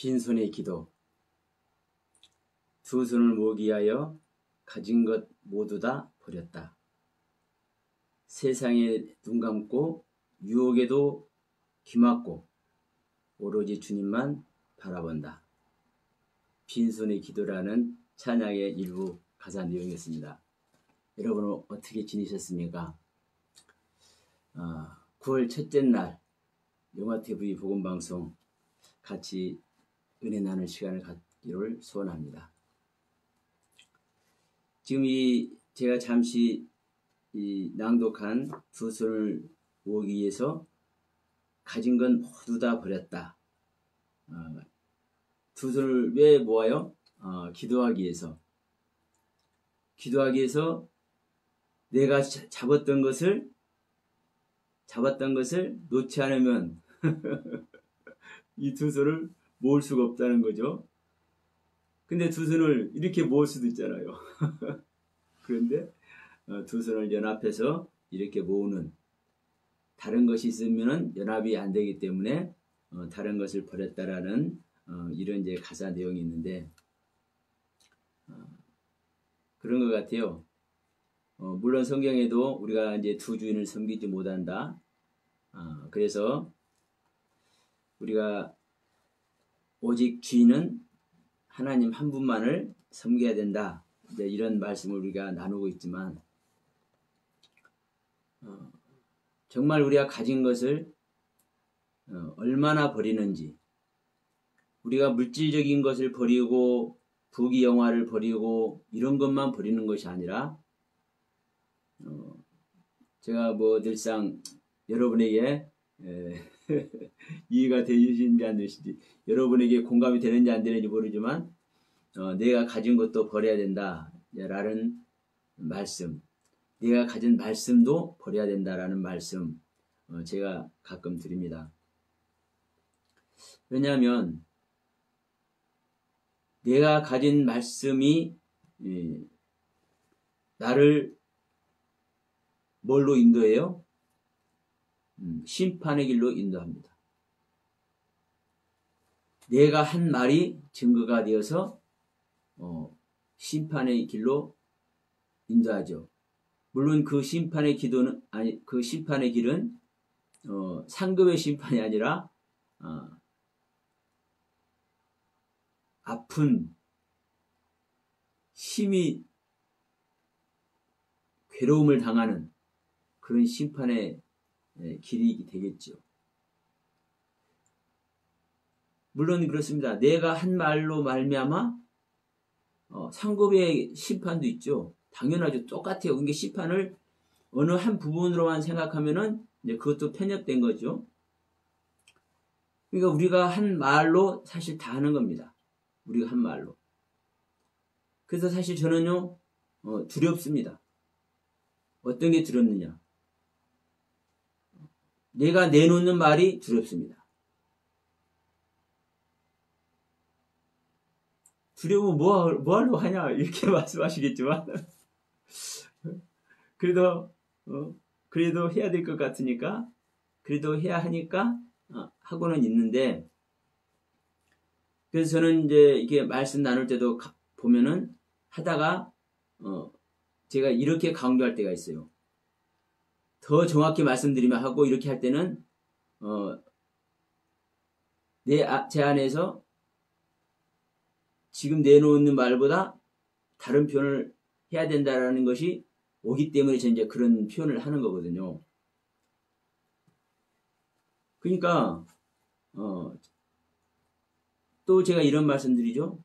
빈손의 기도. 두 손을 모으기 위하여 가진 것 모두 다 버렸다. 세상에 눈 감고 유혹에도 귀막고 오로지 주님만 바라본다. 빈손의 기도라는 찬양의 일부 가사 내용이었습니다. 여러분은 어떻게 지내셨습니까? 9월 첫째 날 영화TV 복음방송 같이 은혜 나눌 시간을 갖기를 소원합니다. 지금 제가 잠시 낭독한 두 손을 모으기 위해서 가진 건 모두 다 버렸다. 두 손을 왜 모아요? 기도하기 위해서. 기도하기 위해서 내가 잡았던 것을 놓지 않으면 이 두 손을 모을 수가 없다는 거죠. 근데 두 손을 이렇게 모을 수도 있잖아요. 그런데 두 손을 연합해서 이렇게 모으는, 다른 것이 있으면 연합이 안 되기 때문에 다른 것을 버렸다라는 이런 이제 가사 내용이 있는데 그런 것 같아요. 물론 성경에도 우리가 이제 두 주인을 섬기지 못한다. 그래서 우리가 오직 주인은 하나님 한 분만을 섬겨야 된다. 이제 이런 말씀을 우리가 나누고 있지만 정말 우리가 가진 것을 얼마나 버리는지, 우리가 물질적인 것을 버리고 부귀 영화를 버리고 이런 것만 버리는 것이 아니라 제가 늘상 여러분에게 이해가 되시는지 안 되시는지, 여러분에게 공감이 되는지 안 되는지 모르지만 내가 가진 것도 버려야 된다 라는 말씀, 내가 가진 말씀도 버려야 된다라는 말씀 제가 가끔 드립니다. 왜냐하면 내가 가진 말씀이 나를 뭘로 인도해요? 심판의 길로 인도합니다. 내가 한 말이 증거가 되어서 심판의 길로 인도하죠. 물론 그 심판의 길은 상급의 심판이 아니라 아픈, 심히 괴로움을 당하는 그런 심판의 길이 되겠죠. 물론 그렇습니다. 내가 한 말로 말미암아 상급의 심판도 있죠. 당연하죠. 똑같아요. 그러니까 심판을 어느 한 부분으로만 생각하면은 이제 그것도 편협된 거죠. 그러니까 우리가 한 말로 사실 다 하는 겁니다. 우리가 한 말로. 그래서 사실 저는요 두렵습니다. 어떤 게 두렵느냐? 내가 내놓는 말이 두렵습니다. 두려우면 뭐 하려고 하냐 이렇게 말씀하시겠지만 그래도 해야 될 것 같으니까, 그래도 해야 하니까 하고는 있는데, 그래서 저는 이제 이게 말씀 나눌 때도 보면은 하다가 제가 이렇게 강조할 때가 있어요. 더 정확히 말씀드리면 하고, 이렇게 할 때는 제 안에서 지금 내놓는 말보다 다른 표현을 해야 된다라는 것이 오기 때문에 저는 이제 그런 표현을 하는 거거든요. 그러니까 또 제가 이런 말씀드리죠.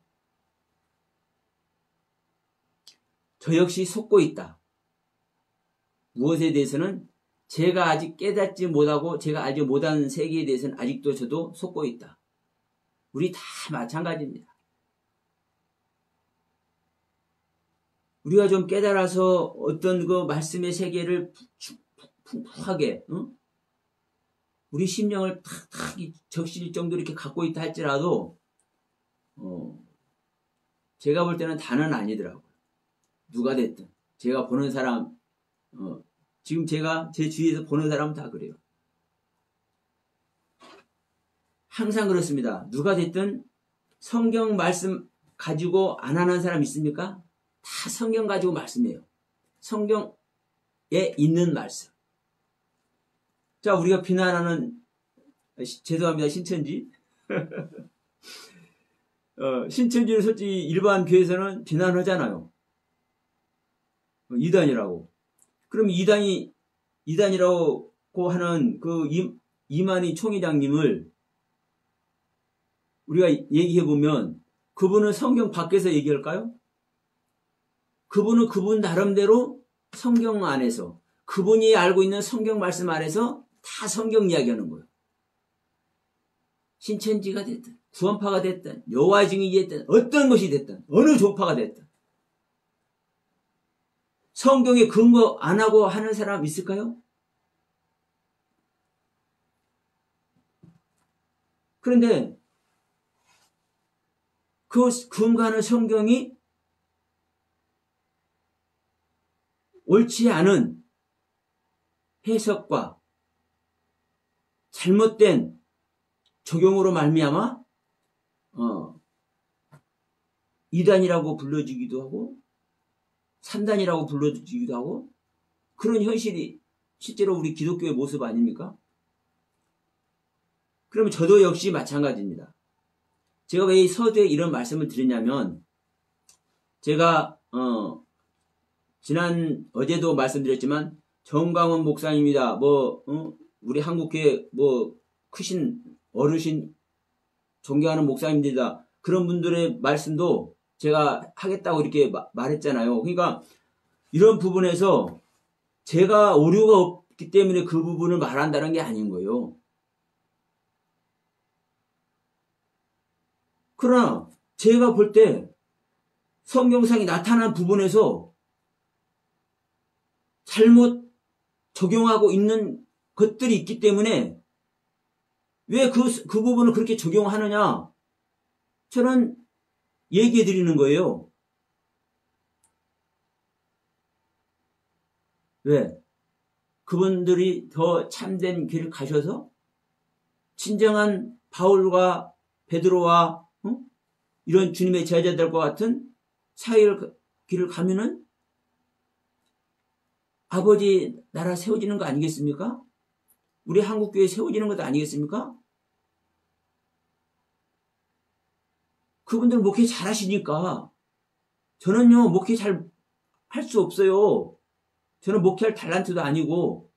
저 역시 속고 있다. 무엇에 대해서는 제가 아직 깨닫지 못하고 제가 아직 못한 세계에 대해서는 아직도 저도 속고 있다. 우리 다 마찬가지입니다. 우리가 좀 깨달아서 어떤 그 말씀의 세계를 풍부하게 우리 심령을 탁탁 적실 정도로 이렇게 갖고 있다 할지라도 제가 볼 때는 다는 아니더라고요. 누가 됐든 제가 보는 사람, 지금 제가 제 주위에서 보는 사람은 다 그래요. 항상 그렇습니다. 누가 됐든 성경 말씀 가지고 안 하는 사람 있습니까? 다 성경 가지고 말씀해요. 성경에 있는 말씀. 자, 우리가 비난하는, 죄송합니다, 신천지. 신천지는 솔직히 일반 교회에서는 비난하잖아요. 이단이라고. 그럼 이단이라고 하는 그 이만희 총회장님을 우리가 얘기해보면 그분은 성경 밖에서 얘기할까요? 그분은 그분 나름대로 성경 안에서 그분이 알고 있는 성경 말씀 안에서 다 성경 이야기하는 거예요. 신천지가 됐든 구원파가 됐든 여호와의 증인이 됐든 어떤 것이 됐든 어느 종파가 됐든 성경에 근거 안 하고 하는 사람 있을까요? 그런데 그 근거하는 성경이 옳지 않은 해석과 잘못된 적용으로 말미암아 이단이라고 불러주기도 하고 산단이라고 불러주기도 하고 그런 현실이 실제로 우리 기독교의 모습 아닙니까? 그러면 저도 역시 마찬가지입니다. 제가 왜 이 서두에 이런 말씀을 드리냐면 제가 어제도 말씀드렸지만 정광훈 목사님이다. 우리 한국교회 크신 어르신 존경하는 목사님들이다. 그런 분들의 말씀도 제가 하겠다고 이렇게 말했잖아요. 그러니까 이런 부분에서 제가 오류가 없기 때문에 그 부분을 말한다는 게 아닌 거예요. 그러나 제가 볼 때 성경상이 나타난 부분에서 잘못 적용하고 있는 것들이 있기 때문에 왜 그 부분을 그렇게 적용하느냐? 저는 얘기해 드리는 거예요. 왜? 그분들이 더 참된 길을 가셔서 진정한 바울과 베드로와 이런 주님의 제자들과 같은 사회의 길을 가면은 아버지 나라 세워지는 거 아니겠습니까? 우리 한국교회 세워지는 것도 아니겠습니까? 그분들 목회 잘 하시니까 저는요 목회 잘 할 수 없어요. 저는 목회할 탤런트도 아니고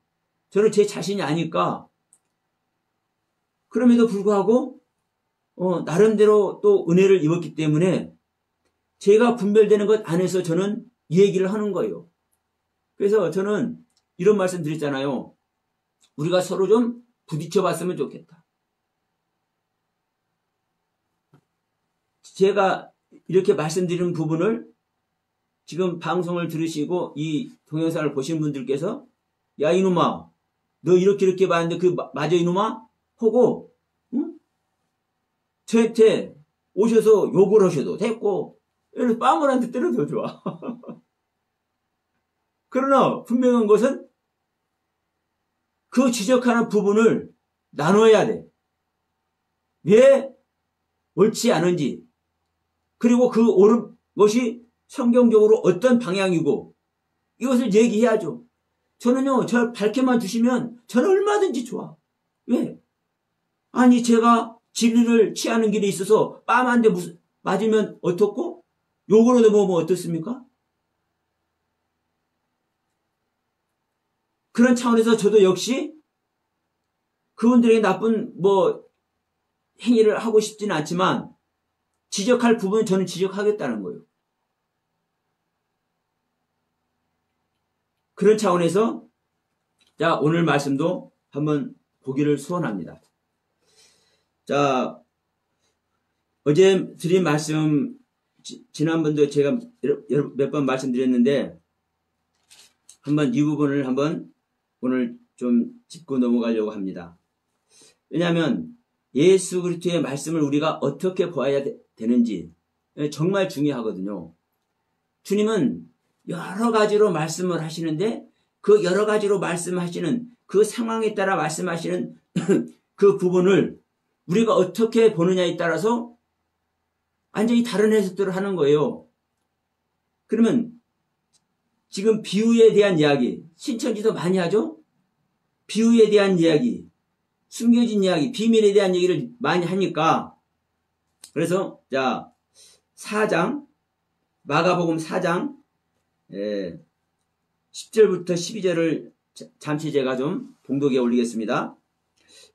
저는 제 자신이 아니까 그럼에도 불구하고 나름대로 또 은혜를 입었기 때문에 제가 분별되는 것 안에서 저는 이 얘기를 하는 거예요. 그래서 저는 이런 말씀 드렸잖아요. 우리가 서로 좀 부딪혀 봤으면 좋겠다. 제가 이렇게 말씀드리는 부분을 지금 방송을 들으시고 이 동영상을 보신 분들께서 야 이놈아 너 이렇게 봤는데 맞아 이놈아? 하고 저한테 오셔서 욕을 하셔도 됐고 빵을 한 대 때려도 좋아. 그러나 분명한 것은 그 지적하는 부분을 나눠야 돼. 왜 옳지 않은지 그리고 그 옳은 것이 성경적으로 어떤 방향이고 이것을 얘기해야죠. 저는요 저 밝혀만 주시면 저는 얼마든지 좋아. 왜? 아니 제가 진리를 취하는 길에 있어서 뺨 한 대 맞으면 어떻고 욕으로도 뭐 어떻습니까? 그런 차원에서 저도 역시 그분들에게 나쁜 행위를 하고 싶지는 않지만 지적할 부분은 저는 지적하겠다는 거예요. 그런 차원에서 자 오늘 말씀도 한번 보기를 소원합니다. 자 어제 드린 말씀 지난번도 제가 몇 번 말씀드렸는데 한번 이 부분을 한번 오늘 좀 짚고 넘어가려고 합니다. 왜냐하면 예수 그리스도의 말씀을 우리가 어떻게 보아야 되는지 정말 중요하거든요. 주님은 여러 가지로 말씀을 하시는데 그 여러 가지로 말씀하시는 그 상황에 따라 말씀하시는 그 부분을 우리가 어떻게 보느냐에 따라서 완전히 다른 해석들을 하는 거예요. 그러면 지금 비유에 대한 이야기, 신천지도 많이 하죠? 비유에 대한 이야기, 숨겨진 이야기, 비밀에 대한 얘기를 많이 하니까, 그래서 자 4장, 마가복음 4장 10절부터 12절을 잠시 제가 좀 봉독에 올리겠습니다.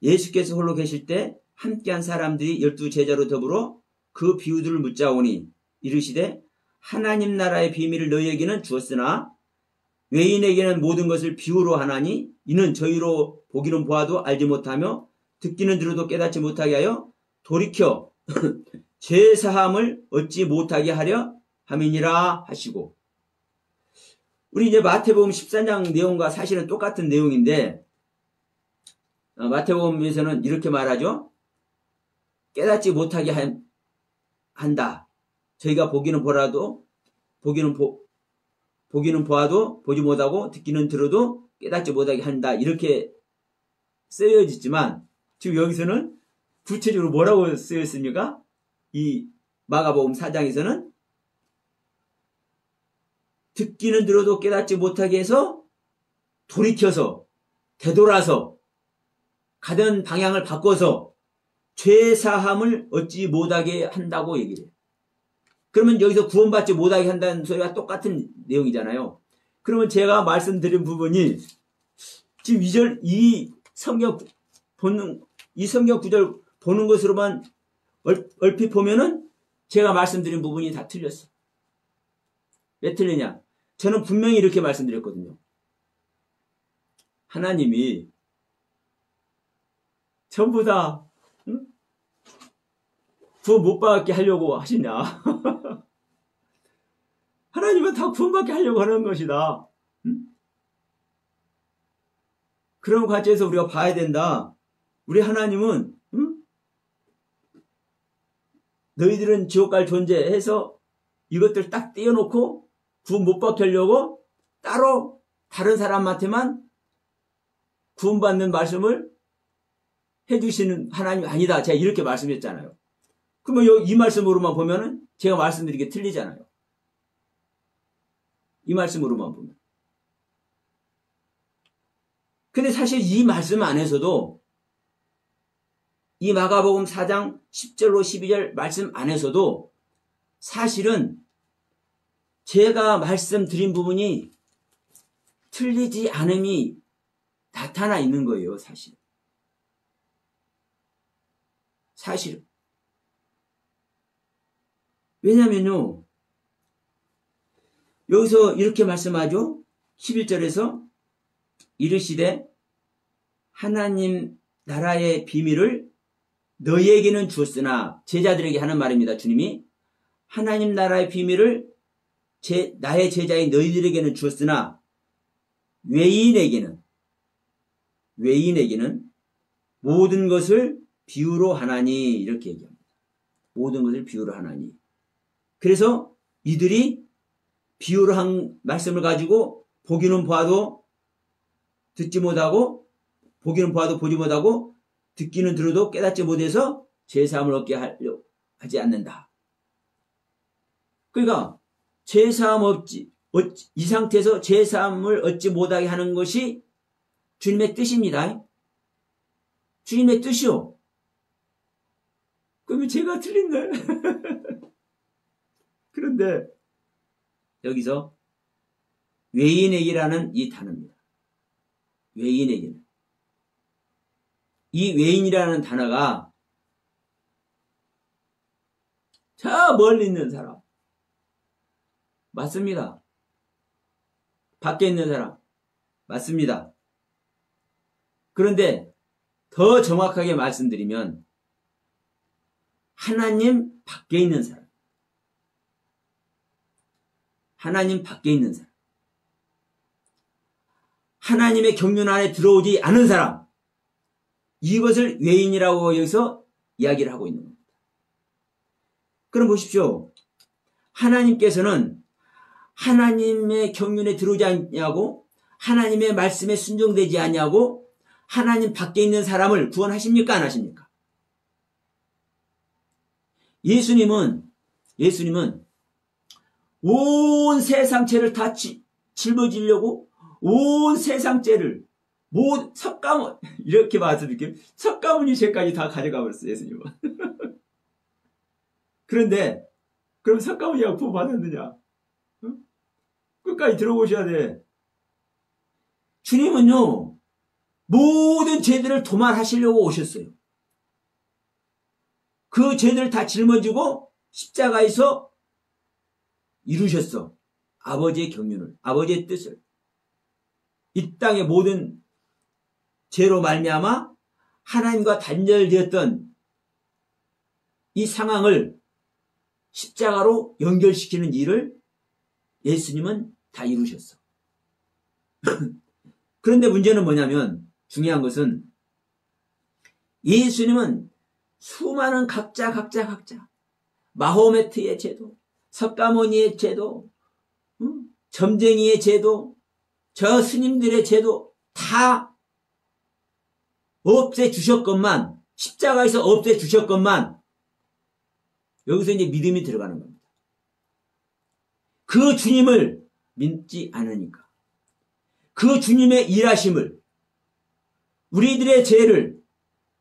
예수께서 홀로 계실 때 함께한 사람들이 12제자로 더불어 그 비유들을 묻자오니 이르시되 하나님 나라의 비밀을 너희에게는 주었으나 외인에게는 모든 것을 비유로 하나니 이는 저희로 보기는 보아도 알지 못하며 듣기는 들어도 깨닫지 못하게 하여 돌이켜 죄사함을 얻지 못하게 하려 함이니라 하시고, 우리 이제 마태복음 13장 내용과 사실은 똑같은 내용인데 마태복음에서는 이렇게 말하죠. 깨닫지 못하게 한다. 저희가 보기는 보아도 보지 못하고 듣기는 들어도 깨닫지 못하게 한다. 이렇게 쓰여졌지만 지금 여기서는 구체적으로 뭐라고 쓰였습니까? 이 마가복음 4장에서는 듣기는 들어도 깨닫지 못하게 해서 돌이켜서 되돌아서 가던 방향을 바꿔서 죄사함을 얻지 못하게 한다고 얘기를 해요. 그러면 여기서 구원받지 못하게 한다는 소리와 똑같은 내용이잖아요. 그러면 제가 말씀드린 부분이 지금 이 성경 구절 보는 것으로만 얼핏 보면은 제가 말씀드린 부분이 다 틀렸어. 왜 틀리냐? 저는 분명히 이렇게 말씀드렸거든요. 하나님이 전부 다 구원 못 받게 하려고 하시냐? 하나님은 다 구원받게 하려고 하는 것이다. 그런 관점에서 우리가 봐야 된다. 우리 하나님은 너희들은 지옥 갈 존재해서 이것들 딱 떼어놓고 구원 못 받게 하려고 따로 다른 사람한테만 구원받는 말씀을 해주시는 하나님이 아니다. 제가 이렇게 말씀했잖아요. 그러면 이 말씀으로만 보면은 제가 말씀드린 게 틀리잖아요. 이 말씀으로만 보면. 근데 사실 이 말씀 안에서도 이 마가복음 4장 10절로 12절 말씀 안에서도 사실은 제가 말씀드린 부분이 틀리지 않음이 나타나 있는 거예요. 사실은. 왜냐면요. 여기서 이렇게 말씀하죠. 11절에서 이르시되 하나님 나라의 비밀을 너희에게는 주었으나, 제자들에게 하는 말입니다. 주님이 하나님 나라의 비밀을 나의 제자인 너희들에게는 주었으나 외인에게는 모든 것을 비유로 하나니, 이렇게 얘기합니다. 모든 것을 비유로 하나니. 그래서 이들이 비유로 한 말씀을 가지고 보기는 봐도 듣지 못하고, 보기는 봐도 보지 못하고, 듣기는 들어도 깨닫지 못해서 죄사함을 얻게 하려 하지 않는다. 그러니까 이 상태에서 죄사함을 얻지 못하게 하는 것이 주님의 뜻입니다. 주님의 뜻이요. 그러면 제가 틀린데. 그런데 여기서 외인에게라는 이 단어입니다. 외인에게는. 이 외인이라는 단어가 저 멀리 있는 사람. 맞습니다. 밖에 있는 사람. 맞습니다. 그런데 더 정확하게 말씀드리면 하나님 밖에 있는 사람. 하나님 밖에 있는 사람. 하나님의 경륜 안에 들어오지 않은 사람. 이것을 외인이라고 여기서 이야기를 하고 있는 겁니다. 그럼 보십시오. 하나님께서는 하나님의 경륜에 들어오지 않냐고, 하나님의 말씀에 순종되지 않냐고, 하나님 밖에 있는 사람을 구원하십니까? 안 하십니까? 예수님은 예수님은 온 세상 죄를 다 짊어지려고 온 세상 죄를 석가모니 이렇게 봐서 느낌 석가모니 죄까지 다 가져가 버렸어요. 예수님은. 그런데 그럼 석가모니가 구원 받았느냐? 응? 끝까지 들어보셔야 돼. 주님은요 모든 죄들을 도말하시려고 오셨어요. 그 죄들을 다 짊어지고 십자가에서 이루셨어. 아버지의 경륜을, 아버지의 뜻을. 이 땅의 모든 죄로 말미암아 하나님과 단절되었던 이 상황을 십자가로 연결시키는 일을 예수님은 다 이루셨어. 그런데 문제는 뭐냐면 중요한 것은 예수님은 수많은 각자 마호메트의 제도, 석가모니의 제도, 점쟁이의 제도, 저 스님들의 제도 다 없애주셨건만, 십자가에서 없애주셨건만 여기서 이제 믿음이 들어가는 겁니다. 그 주님을 믿지 않으니까, 그 주님의 일하심을, 우리들의 죄를,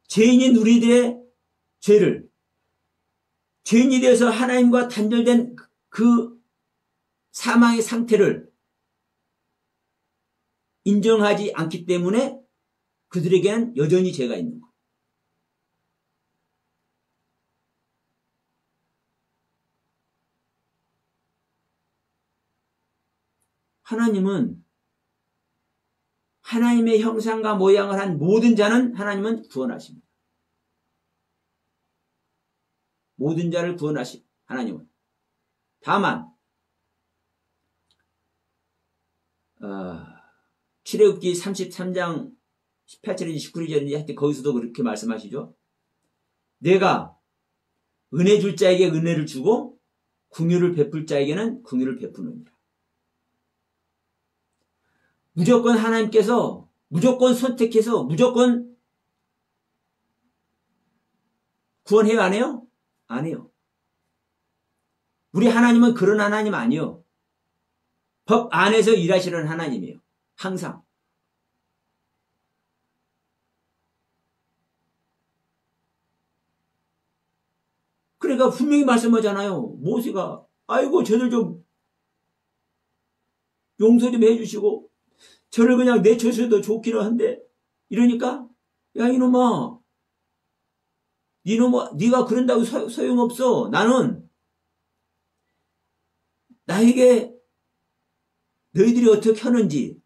죄인인 우리들의 죄를, 죄인이 되어서 하나님과 단절된 그 사망의 상태를 인정하지 않기 때문에 그들에게는 여전히 죄가 있는 거예요. 하나님은 하나님의 형상과 모양을 한 모든 자는 하나님은 구원하십니다. 모든 자를 구원하신 하나님은. 다만 출애굽기 33장 18절인지 19절인지 하여튼 거기서도 그렇게 말씀하시죠. 내가 은혜 줄 자에게 은혜를 주고 긍휼을 베풀 자에게는 긍휼을 베푸느니라. 무조건 하나님께서 무조건 선택해서 무조건 구원해요, 안 해요? 안 해요. 우리 하나님은 그런 하나님 아니에요. 법 안에서 일하시는 하나님이에요. 항상. 그러니까 분명히 말씀하잖아요. 모세가 아이고 저들 좀 용서 좀 해주시고 저를 그냥 내쳐서도 좋기는 한데 이러니까 야 이놈아 네가 그런다고 소용없어. 나는 나에게 너희들이 어떻게 하는지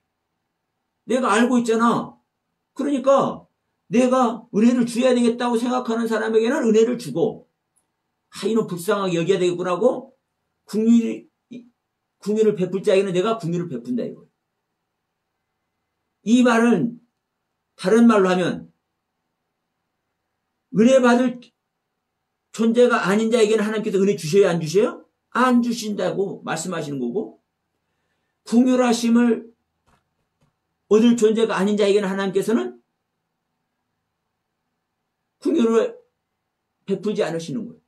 내가 알고 있잖아. 그러니까 내가 은혜를 줘야 되겠다고 생각하는 사람에게는 은혜를 주고 이놈 불쌍하게 여겨야 되겠구나 하고 긍휼을 베풀 자에게는 내가 긍휼을 베푼다 이거예요. 이 말은 다른 말로 하면 은혜 받을 존재가 아닌 자에게는 하나님께서 은혜 주셔야 안 주셔요? 안 주신다고 말씀하시는 거고 긍휼하심을 얻을 존재가 아닌 자에게는 하나님께서는 긍휼을 베풀지 않으시는 거예요.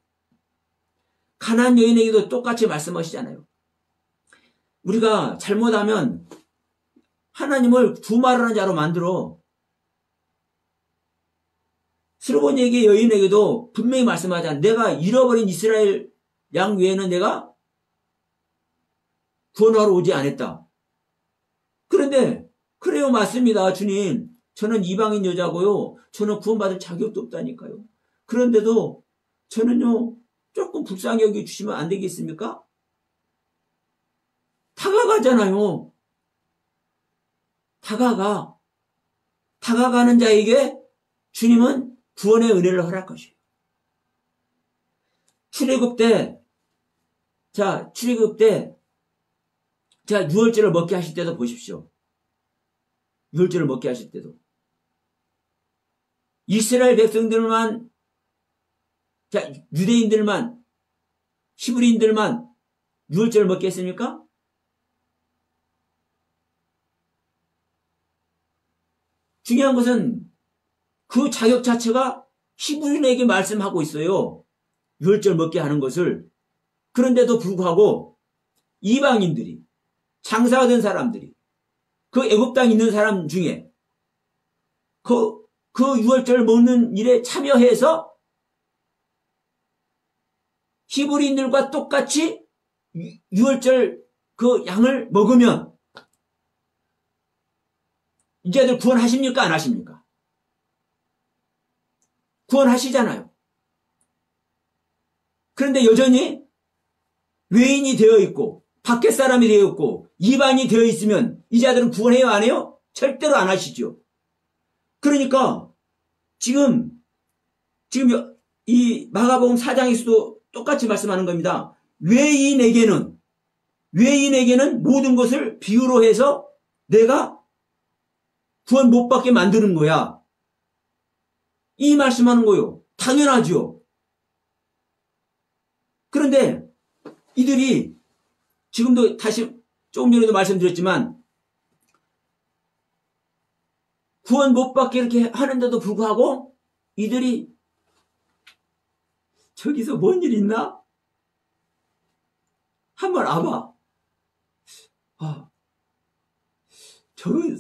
가나안 여인에게도 똑같이 말씀하시잖아요. 우리가 잘못하면 하나님을 두말하는 자로 만들어. 스르본에게 여인에게도 분명히 말씀하잖아요. 내가 잃어버린 이스라엘 양 외에는 내가 구원하러 오지 않았다. 그런데 그래요, 맞습니다. 주님, 저는 이방인 여자고요. 저는 구원받을 자격도 없다니까요. 그런데도 저는요 조금 불쌍히 여겨주시면 안 되겠습니까? 다가가잖아요. 다가가는 자에게 주님은 구원의 은혜를 허락하셔요. 출애굽 때 유월절을 먹게 하실 때도 보십시오. 유월절을 먹게 하실 때도 이스라엘 백성들만, 유대인들만, 히브리인들만 유월절을 먹게 했습니까? 중요한 것은 그 자격 자체가 히브리인에게 말씀하고 있어요. 유월절 먹게 하는 것을. 그런데도 불구하고 이방인들이, 장사하던 사람들이, 그 애굽 땅에 있는 사람 중에 그 유월절 먹는 일에 참여해서 히브리인들과 똑같이 유월절 그 양을 먹으면 이제들 구원하십니까? 안 하십니까? 구원하시잖아요. 그런데 여전히 외인이 되어 있고 밖에 사람이 되어 있고 이방인이 되어 있으면 이 자들은 구원해요? 안 해요? 절대로 안 하시죠. 그러니까 지금 이 마가복음 4장에서도 똑같이 말씀하는 겁니다. 외인에게는 모든 것을 비유로 해서 내가 구원 못 받게 만드는 거야. 이 말씀하는 거요. 당연하죠. 그런데 이들이 지금도 다시 조금 전에도 말씀드렸지만 구원 못 받게 이렇게 하는데도 불구하고 이들이 저기서 뭔 일 있나? 한번 와봐. 저기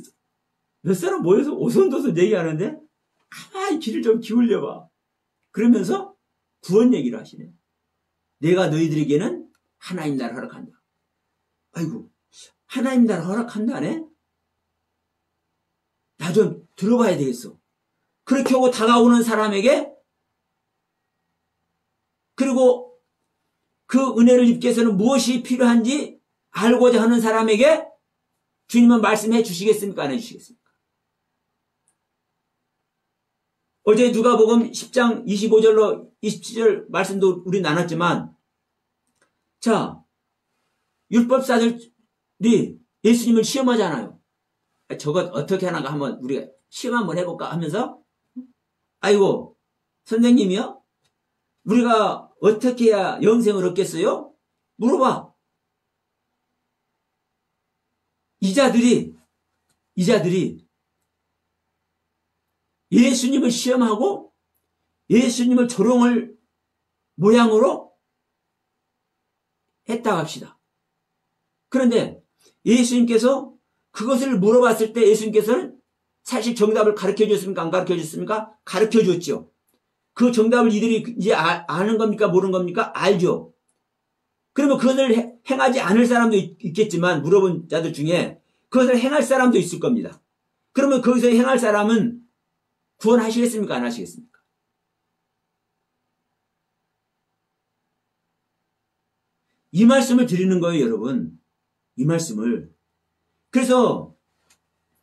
몇 사람 모여서 오손도손 얘기하는데 가만히 귀를 좀 기울여봐. 그러면서 구원 얘기를 하시네. 내가 너희들에게는 하나님 나라 허락한다. 아이고, 하나님 나라 허락한다네? 나 좀 들어봐야 되겠어. 그렇게 하고 다가오는 사람에게, 그리고 그 은혜를 입기 위해서는 무엇이 필요한지 알고자 하는 사람에게 주님은 말씀해 주시겠습니까? 안 해주시겠습니까? 어제 누가복음 10장 25절로 27절 말씀도 우리 나눴지만, 자, 율법사들이 예수님을 시험하잖아요. 저것 어떻게 하나가 한번 우리가 시험 한번 해볼까 하면서, 아이고, 선생님이요? 우리가 어떻게 해야 영생을 얻겠어요? 물어봐. 이 자들이 예수님을 시험하고 예수님을 조롱할 모양으로 했다 합시다. 그런데 예수님께서 그것을 물어봤을 때 예수님께서는 사실 정답을 가르쳐 줬습니까? 안 가르쳐 줬습니까? 가르쳐 줬죠. 그 정답을 이들이 이제 아는 겁니까? 모르는 겁니까? 알죠. 그러면 그것을 행하지 않을 사람도 있겠지만 물어본 자들 중에 그것을 행할 사람도 있을 겁니다. 그러면 거기서 행할 사람은 구원하시겠습니까? 안 하시겠습니까? 이 말씀을 드리는 거예요, 여러분. 이 말씀을. 그래서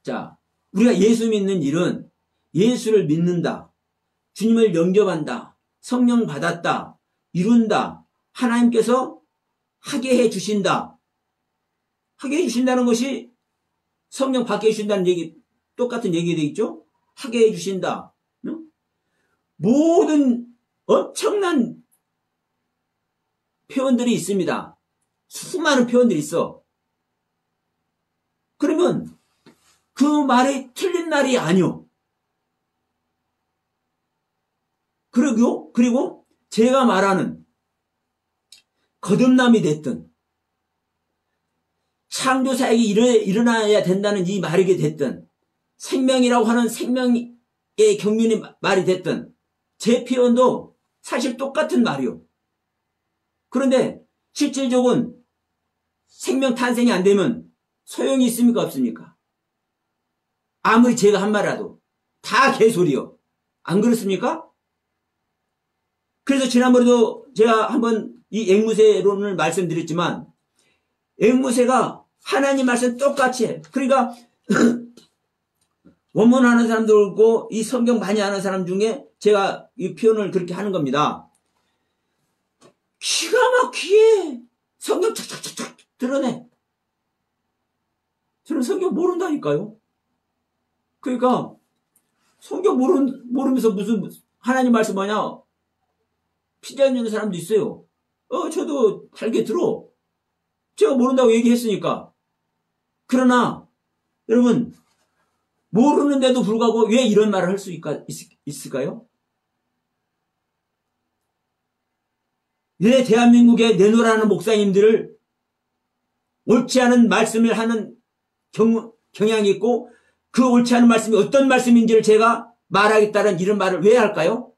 자, 우리가 예수 믿는 일은 예수를 믿는다, 주님을 영접한다, 성령 받았다, 이룬다, 하나님께서 하게 해 주신다. 하게 해 주신다는 것이 성령 받게 해 주신다는 얘기, 똑같은 얘기 되겠죠? 하게 해 주신다. 모든 엄청난 표현들이 있습니다. 수많은 표현들이 있어. 그러면 그 말이 틀린 말이 아니오. 그리고 제가 말하는 거듭남이 됐든 창조사역이 일어나야 된다는 이 말이 됐든 생명이라고 하는 생명의 경륜의 말이 됐든 제 표현도 사실 똑같은 말이오. 그런데 실질적으로는 생명 탄생이 안 되면 소용이 있습니까? 없습니까? 아무리 제가 한 말이라도 다 개소리요. 안 그렇습니까? 그래서 지난번에도 제가 한번 이 앵무새론을 말씀드렸지만 앵무새가 하나님 말씀 똑같이 해. 그러니까 원문하는 사람도 있고 이 성경 많이 아는 사람 중에 제가 이 표현을 그렇게 하는 겁니다. 기가 막히게 성경 착착착착 드러내. 저는 성경 모른다니까요. 그러니까 성경 모르면서 무슨 하나님 말씀 뭐냐 피자는 사람도 있어요. 저도 달게 들어. 제가 모른다고 얘기했으니까. 그러나 여러분 모르는데도 불구하고 왜 이런 말을 할 수 있을까요? 왜 대한민국에 내놓으라는 목사님들을 옳지 않은 말씀을 하는 경향이 있고 그 옳지 않은 말씀이 어떤 말씀인지를 제가 말하겠다는 이런 말을 왜 할까요?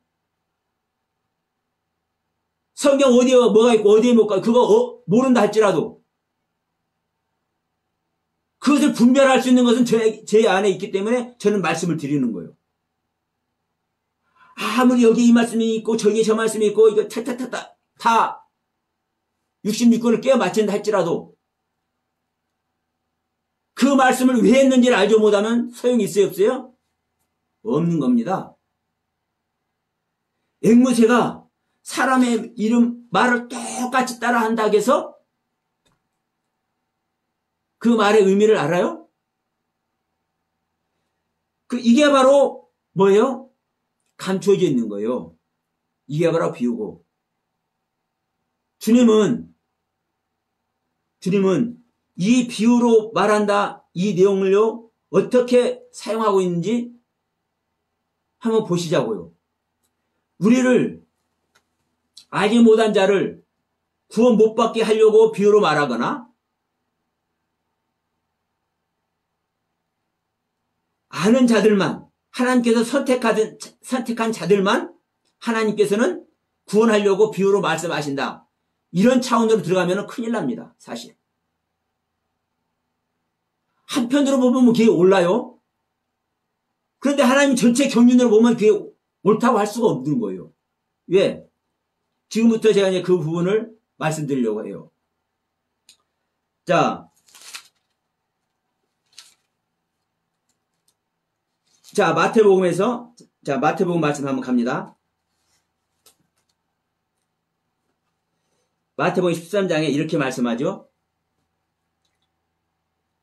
성경 어디에 뭐가 있고 어디에 뭐가 그거 모른다 할지라도 그것을 분별할 수 있는 것은 제 안에 있기 때문에 저는 말씀을 드리는 거예요. 아무리 여기 이 말씀이 있고 저기에 저 말씀이 있고 이거 다 66권을 깨어 맞춘다 할지라도 그 말씀을 왜 했는지를 알지 못하면 소용이 있어요 없어요? 없는 겁니다. 앵무새가 사람의 이름 말을 똑같이 따라한다고 해서 그 말의 의미를 알아요? 이게 바로 뭐예요? 감춰져 있는 거예요. 이게 바로 비유고 주님은 이 비유로 말한다 이 내용을요 어떻게 사용하고 있는지 한번 보시자고요. 우리를 알지 못한 자를 구원 못 받게 하려고 비유로 말하거나 아는 자들만 하나님께서 선택한 자들만 하나님께서는 구원하려고 비유로 말씀하신다. 이런 차원으로 들어가면 큰일 납니다. 사실. 한편으로 보면 그게 옳아요. 그런데 하나님 전체 경륜으로 보면 그게 옳다고 할 수가 없는 거예요. 왜? 지금부터 제가 이제 그 부분을 말씀드리려고 해요. 자, 마태복음에서 마태복음 말씀 한번 갑니다. 마태복음 13장에 이렇게 말씀하죠.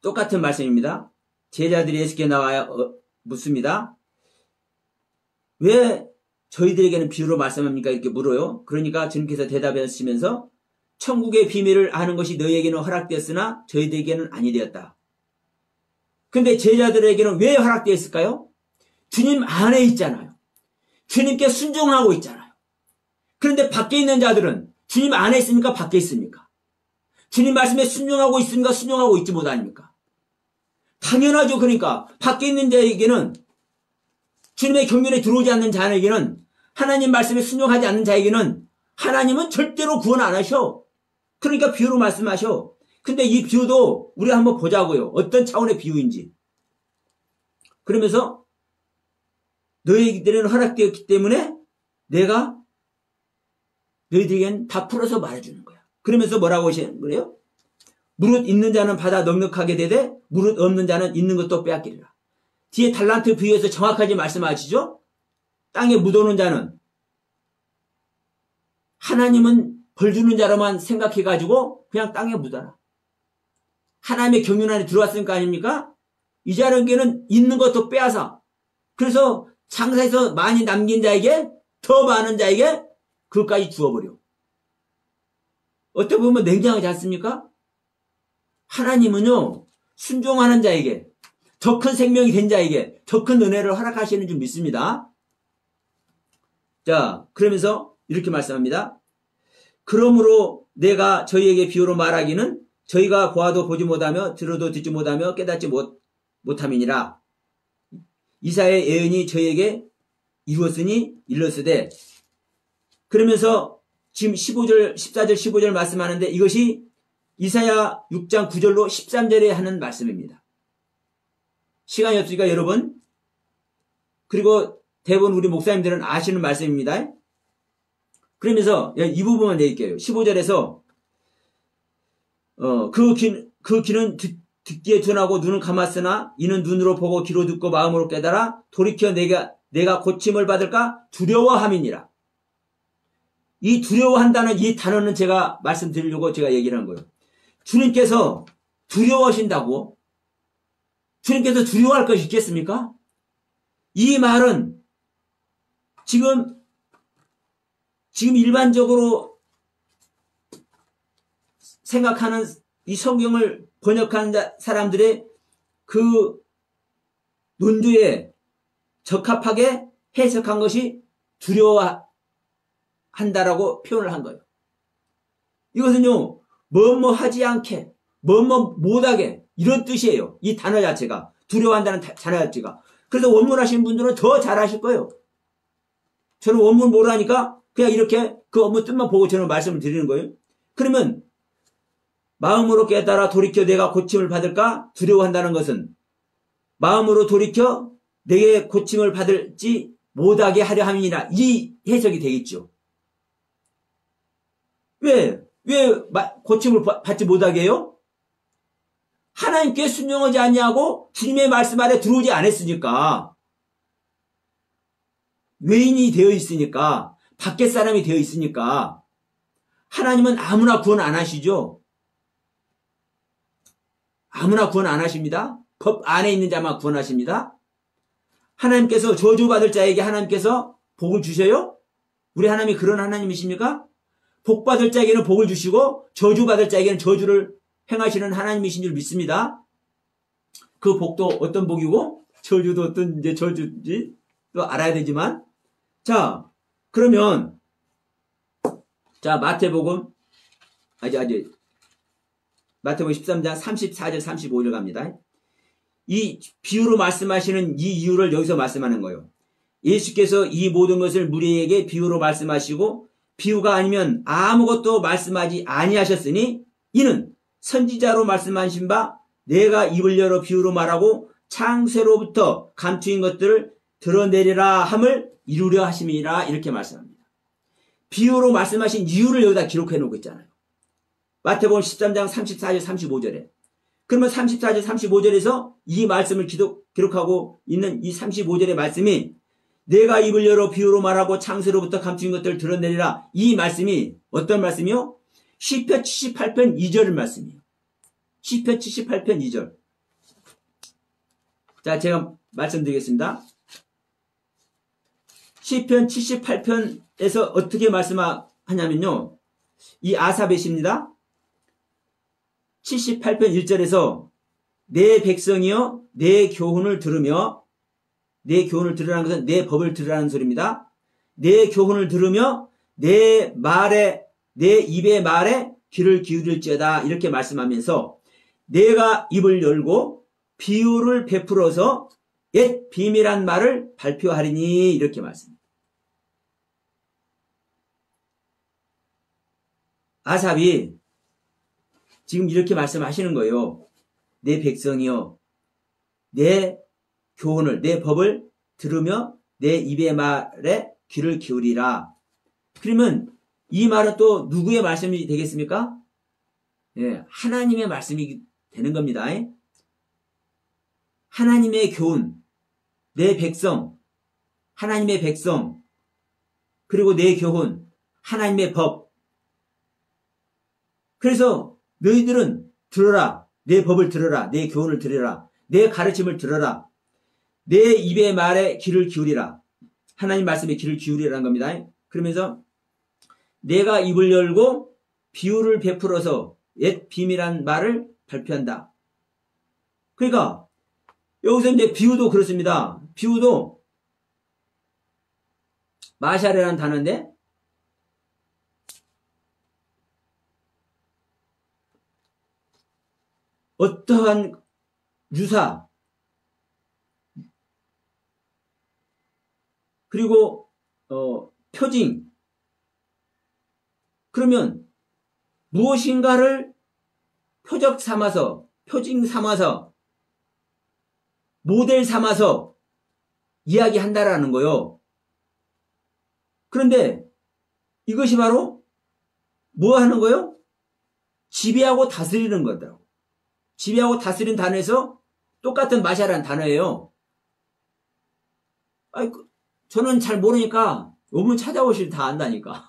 똑같은 말씀입니다. 제자들이 예수께 나와 묻습니다. 왜 저희들에게는 비유로 말씀합니까? 이렇게 물어요. 그러니까 주님께서 대답하시면서 천국의 비밀을 아는 것이 너희에게는 허락되었으나 저희들에게는 아니 되었다. 근데 제자들에게는 왜 허락되었을까요? 주님 안에 있잖아요. 주님께 순종하고 있잖아요. 그런데 밖에 있는 자들은 주님 안에 있습니까? 밖에 있습니까? 주님 말씀에 순종하고 있습니까? 순종하고 있지 못합니까? 당연하죠. 그러니까 밖에 있는 자에게는 주님의 경륜에 들어오지 않는 자에게는 하나님 말씀에 순종하지 않는 자에게는 하나님은 절대로 구원 안 하셔. 그러니까 비유로 말씀하셔. 근데 이 비유도 우리가 한번 보자고요. 어떤 차원의 비유인지. 그러면서 너희들에게는 허락되었기 때문에 내가 너희들에게는 다 풀어서 말해주는 거야. 그러면서 뭐라고 하시는 거예요? 무릇 있는 자는 받아 넉넉하게 되되 무릇 없는 자는 있는 것도 빼앗기리라. 뒤에 달란트 비유에서 정확하게 말씀하시죠? 땅에 묻어놓은 자는 하나님은 벌 주는 자로만 생각해가지고 그냥 땅에 묻어라. 하나님의 경륜 안에 들어왔으니까 아닙니까? 이 자에게는 있는 것도 빼앗아. 그래서 장사에서 많이 남긴 자에게 더 많은 자에게 그것까지 주어버려. 어떻게 보면 냉정하지 않습니까? 하나님은요 순종하는 자에게 더 큰 생명이 된 자에게 더 큰 은혜를 허락하시는 줄 믿습니다. 자, 그러면서 이렇게 말씀합니다. 그러므로 내가 저희에게 비유로 말하기는 저희가 보아도 보지 못하며 들어도 듣지 못하며 깨닫지 못함이니라. 이사야의 예언이 저희에게 이루었으니 일렀으되. 그러면서 지금 15절 14절 15절 말씀하는데 이것이 이사야 6장 9절로 13절에 하는 말씀입니다. 시간이 없으니까 여러분 그리고 대부분 우리 목사님들은 아시는 말씀입니다. 그러면서 이 부분만 내릴게요. 15절에서 그 귀는 듣기에 둔하고 눈은 감았으나 이는 눈으로 보고 귀로 듣고 마음으로 깨달아 돌이켜 내가 고침을 받을까 두려워함이니라. 이 두려워한다는 이 단어는 제가 말씀드리려고 제가 얘기를 한 거예요. 주님께서 두려워하신다고? 주님께서 두려워할 것이 있겠습니까? 이 말은 지금 일반적으로 생각하는 이 성경을 번역하는 사람들의 그 논조에 적합하게 해석한 것이 두려워한다라고 표현을 한 거예요. 이것은요, 뭐뭐 하지 않게, 뭐뭐 못하게, 이런 뜻이에요. 이 단어 자체가. 두려워한다는 단어 자체가. 그래서 원문 하시는 분들은 더 잘하실 거예요. 저는 원문 모르니까 그냥 이렇게 그 원문 뜻만 보고 저는 말씀을 드리는 거예요. 그러면 마음으로 깨달아 돌이켜 내가 고침을 받을까? 두려워한다는 것은 마음으로 돌이켜 내게 고침을 받을지 못하게 하려 함이니라. 이 해석이 되겠죠. 왜 고침을 받지 못하게 해요? 하나님께 순종하지 않냐고 주님의 말씀 아래 들어오지 않았으니까. 외인이 되어 있으니까. 밖에 사람이 되어 있으니까. 하나님은 아무나 구원 안 하시죠. 아무나 구원 안 하십니다. 법 안에 있는 자만 구원하십니다. 하나님께서 저주받을 자에게 하나님께서 복을 주셔요? 우리 하나님이 그런 하나님이십니까? 복받을 자에게는 복을 주시고 저주받을 자에게는 저주를 행하시는 하나님이신 줄 믿습니다. 그 복도 어떤 복이고 저주도 어떤 이제 저주인지 또 알아야 되지만, 자, 그러면 자, 마태복음 13장 34절 35절 갑니다. 이 비유로 말씀하시는 이 이유를 여기서 말씀하는 거예요. 예수께서 이 모든 것을 무리에게 비유로 말씀하시고 비유가 아니면 아무것도 말씀하지 아니하셨으니 이는 선지자로 말씀하신 바 내가 입을 열어 비유로 말하고 창세로부터 감추인 것들을 드러내리라 함을 이루려 하심이라. 이렇게 말씀합니다. 비유로 말씀하신 이유를 여기다 기록해 놓고 있잖아요. 마태복음 13장 34절 35절에. 그러면 34절 35절에서 이 말씀을 기록하고 있는 이 35절의 말씀이 내가 입을 열어 비유로 말하고 창세로부터 감추인 것들을 드러내리라. 이 말씀이 어떤 말씀이요? 시편 78편 2절 말씀이에요. 시편 78편 2절. 자, 제가 말씀드리겠습니다. 시편 78편에서 어떻게 말씀하냐면요. 이 아삽의 시입니다. 78편 1절에서 내 백성이여 내 교훈을 들으며, 내 교훈을 들으라는 것은 내 법을 들으라는 소리입니다. 내 교훈을 들으며 내 입의 말에 귀를 기울일지어다. 이렇게 말씀하면서 내가 입을 열고 비유를 베풀어서 옛 비밀한 말을 발표하리니. 이렇게 말씀합니다. 아삽이 지금 이렇게 말씀하시는 거예요. 내 백성이여 내 교훈을, 내 법을 들으며 내 입의 말에 귀를 기울이라. 그러면 이 말은 또 누구의 말씀이 되겠습니까? 예, 하나님의 말씀이 되는 겁니다. 하나님의 교훈, 내 백성, 하나님의 백성, 그리고 내 교훈, 하나님의 법. 그래서 너희들은 들어라. 내 법을 들어라. 내 교훈을 들어라. 내 가르침을 들어라. 내 입의 말에 귀를 기울이라. 하나님 말씀에 귀를 기울이라는 겁니다. 그러면서 내가 입을 열고 비유를 베풀어서 옛 비밀한 말을 발표한다. 그러니까 여기서 이제 비유도 그렇습니다. 비유도 마샬이라는 단어인데 어떠한 유사 그리고 표징, 그러면 무엇인가를 표적 삼아서, 표징 삼아서, 모델 삼아서 이야기한다라는 거요. 그런데 이것이 바로 뭐 하는 거요? 지배하고 다스리는 거더라고. 지배하고 다스리는 단어에서 똑같은 마샬이라는 단어예요. 아이, 저는 잘 모르니까 원문 찾아오시면 다 안다니까.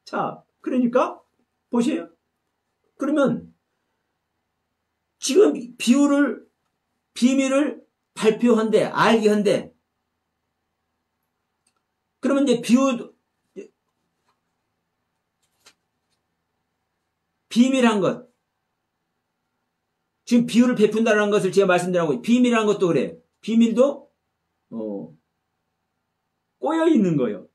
자, 그러니까 보세요. 그러면 지금 비밀을 발표한대, 알게 한대. 그러면 이제 비밀한 것. 지금 비유를 베푼다는 것을 제가 말씀드리고, 비밀한 것도 그래. 비밀도 꼬여 있는 거예요.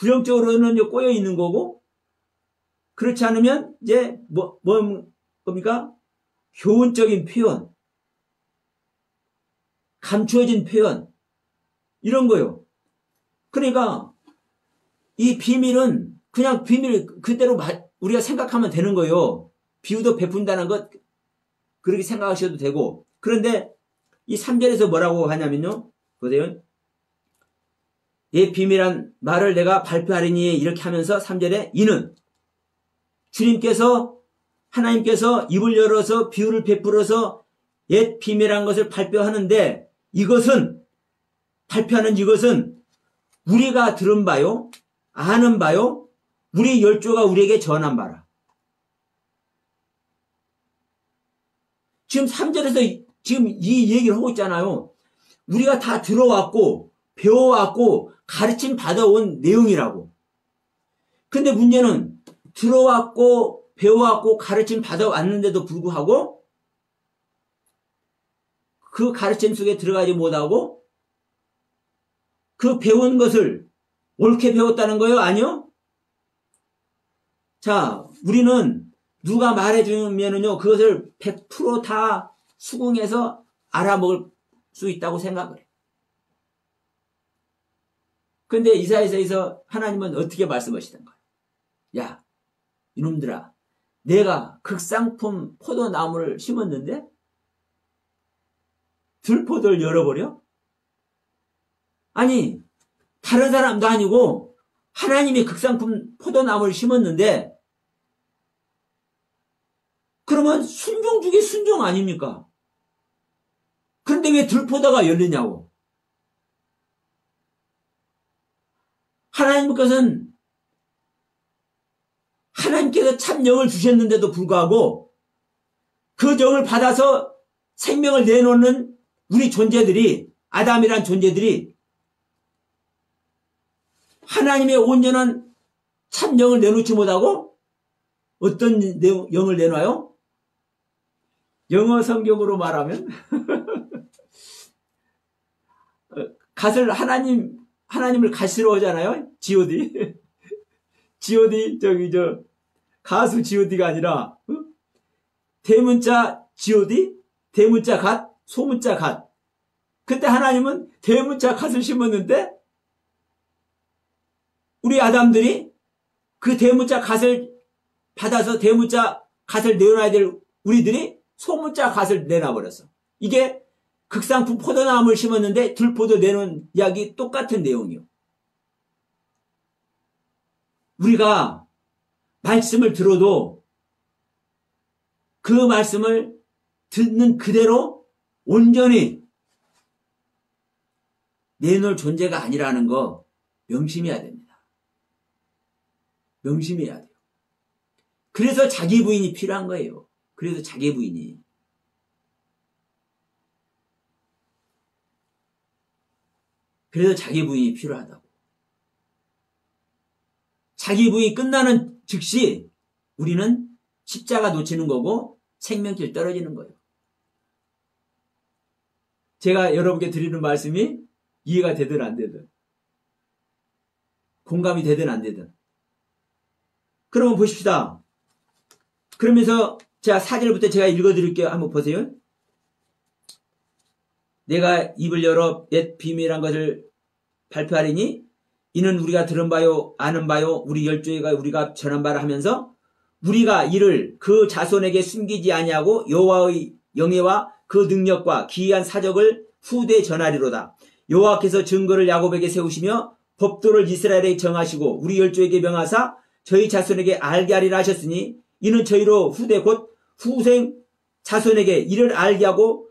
부정적으로는 꼬여 있는 거고, 그렇지 않으면 이제 뭡니까? 교훈적인 표현, 감추어진 표현, 이런 거요. 그러니까 이 비밀은 그냥 비밀 그대로 우리가 생각하면 되는 거예요. 비유도 베푼다는 것 그렇게 생각하셔도 되고. 그런데 이 3절에서 뭐라고 하냐면요. 보세요. 이 비밀한 말을 내가 발표하리니 이렇게 하면서 3절에 이는 주님께서 하나님께서 입을 열어서 비유를 베풀어서 옛 비밀한 것을 발표하는데 이것은 발표하는 이것은 우리가 들은 바요, 아는 바요, 우리 열조가 우리에게 전한 바라. 지금 3절에서 지금 이 얘기를 하고 있잖아요. 우리가 다 들어왔고 배워왔고 가르침 받아온 내용이라고. 근데 문제는 들어왔고 배워왔고 가르침 받아왔는데도 불구하고 그 가르침 속에 들어가지 못하고 그 배운 것을 옳게 배웠다는 거예요? 아니요? 자, 우리는 누가 말해주면은요, 그것을 100% 다 수긍해서 알아먹을 수 있다고 생각을 해요. 근데 이사야서에서 하나님은 어떻게 말씀하시던가요? 야, 이놈들아, 내가 극상품 포도나무를 심었는데 들포도를 열어버려? 아니, 다른 사람도 아니고 하나님이 극상품 포도나무를 심었는데 그러면 순종 중에 순종 아닙니까? 그런데 왜 들포도가 열리냐고. 하나님께서 참 영을 주셨는데도 불구하고 그 영을 받아서 생명을 내놓는 우리 존재들이, 아담이란 존재들이 하나님의 온전한 참 영을 내놓지 못하고 어떤 영을 내놔요? 영어 성경으로 말하면 갓을 하나님을 갓으로 하잖아요. G.O.D. G.O.D. 가수 G.O.D가 아니라 대문자 G.O.D. 대문자 갓, 소문자 갓. 그때 하나님은 대문자 갓을 심었는데 우리 아담들이 그 대문자 갓을 받아서 대문자 갓을 내놔야 될 우리들이 소문자 갓을 내놔버렸어. 이게 극상품 포도나무를 심었는데 들포도 내놓은 이야기 똑같은 내용이요. 우리가 말씀을 들어도 그 말씀을 듣는 그대로 온전히 내놓을 존재가 아니라는 거 명심해야 됩니다. 명심해야 돼요. 그래서 자기 부인이 필요한 거예요. 그래서 자기 부인이. 그래서 자기 부인이 필요하다고. 자기 부인이 끝나는 즉시 우리는 십자가 놓치는 거고 생명길 떨어지는 거예요. 제가 여러분께 드리는 말씀이 이해가 되든 안 되든 공감이 되든 안 되든 그러면 보십시다. 그러면서 제가 4절부터 제가 읽어드릴게요. 한번 보세요. 내가 입을 열어 옛 비밀한 것을 발표하리니 이는 우리가 들은 바요 아는 바요 우리 열조가 우리가 전한 바라 하면서 우리가 이를 그 자손에게 숨기지 아니하고 여호와의 영예와 그 능력과 기이한 사적을 후대에 전하리로다. 여호와께서 증거를 야곱에게 세우시며 법도를 이스라엘에게 정하시고 우리 열조에게 명하사 저희 자손에게 알게 하리라 하셨으니 이는 저희로 후대 곧 후생 자손에게 이를 알게 하고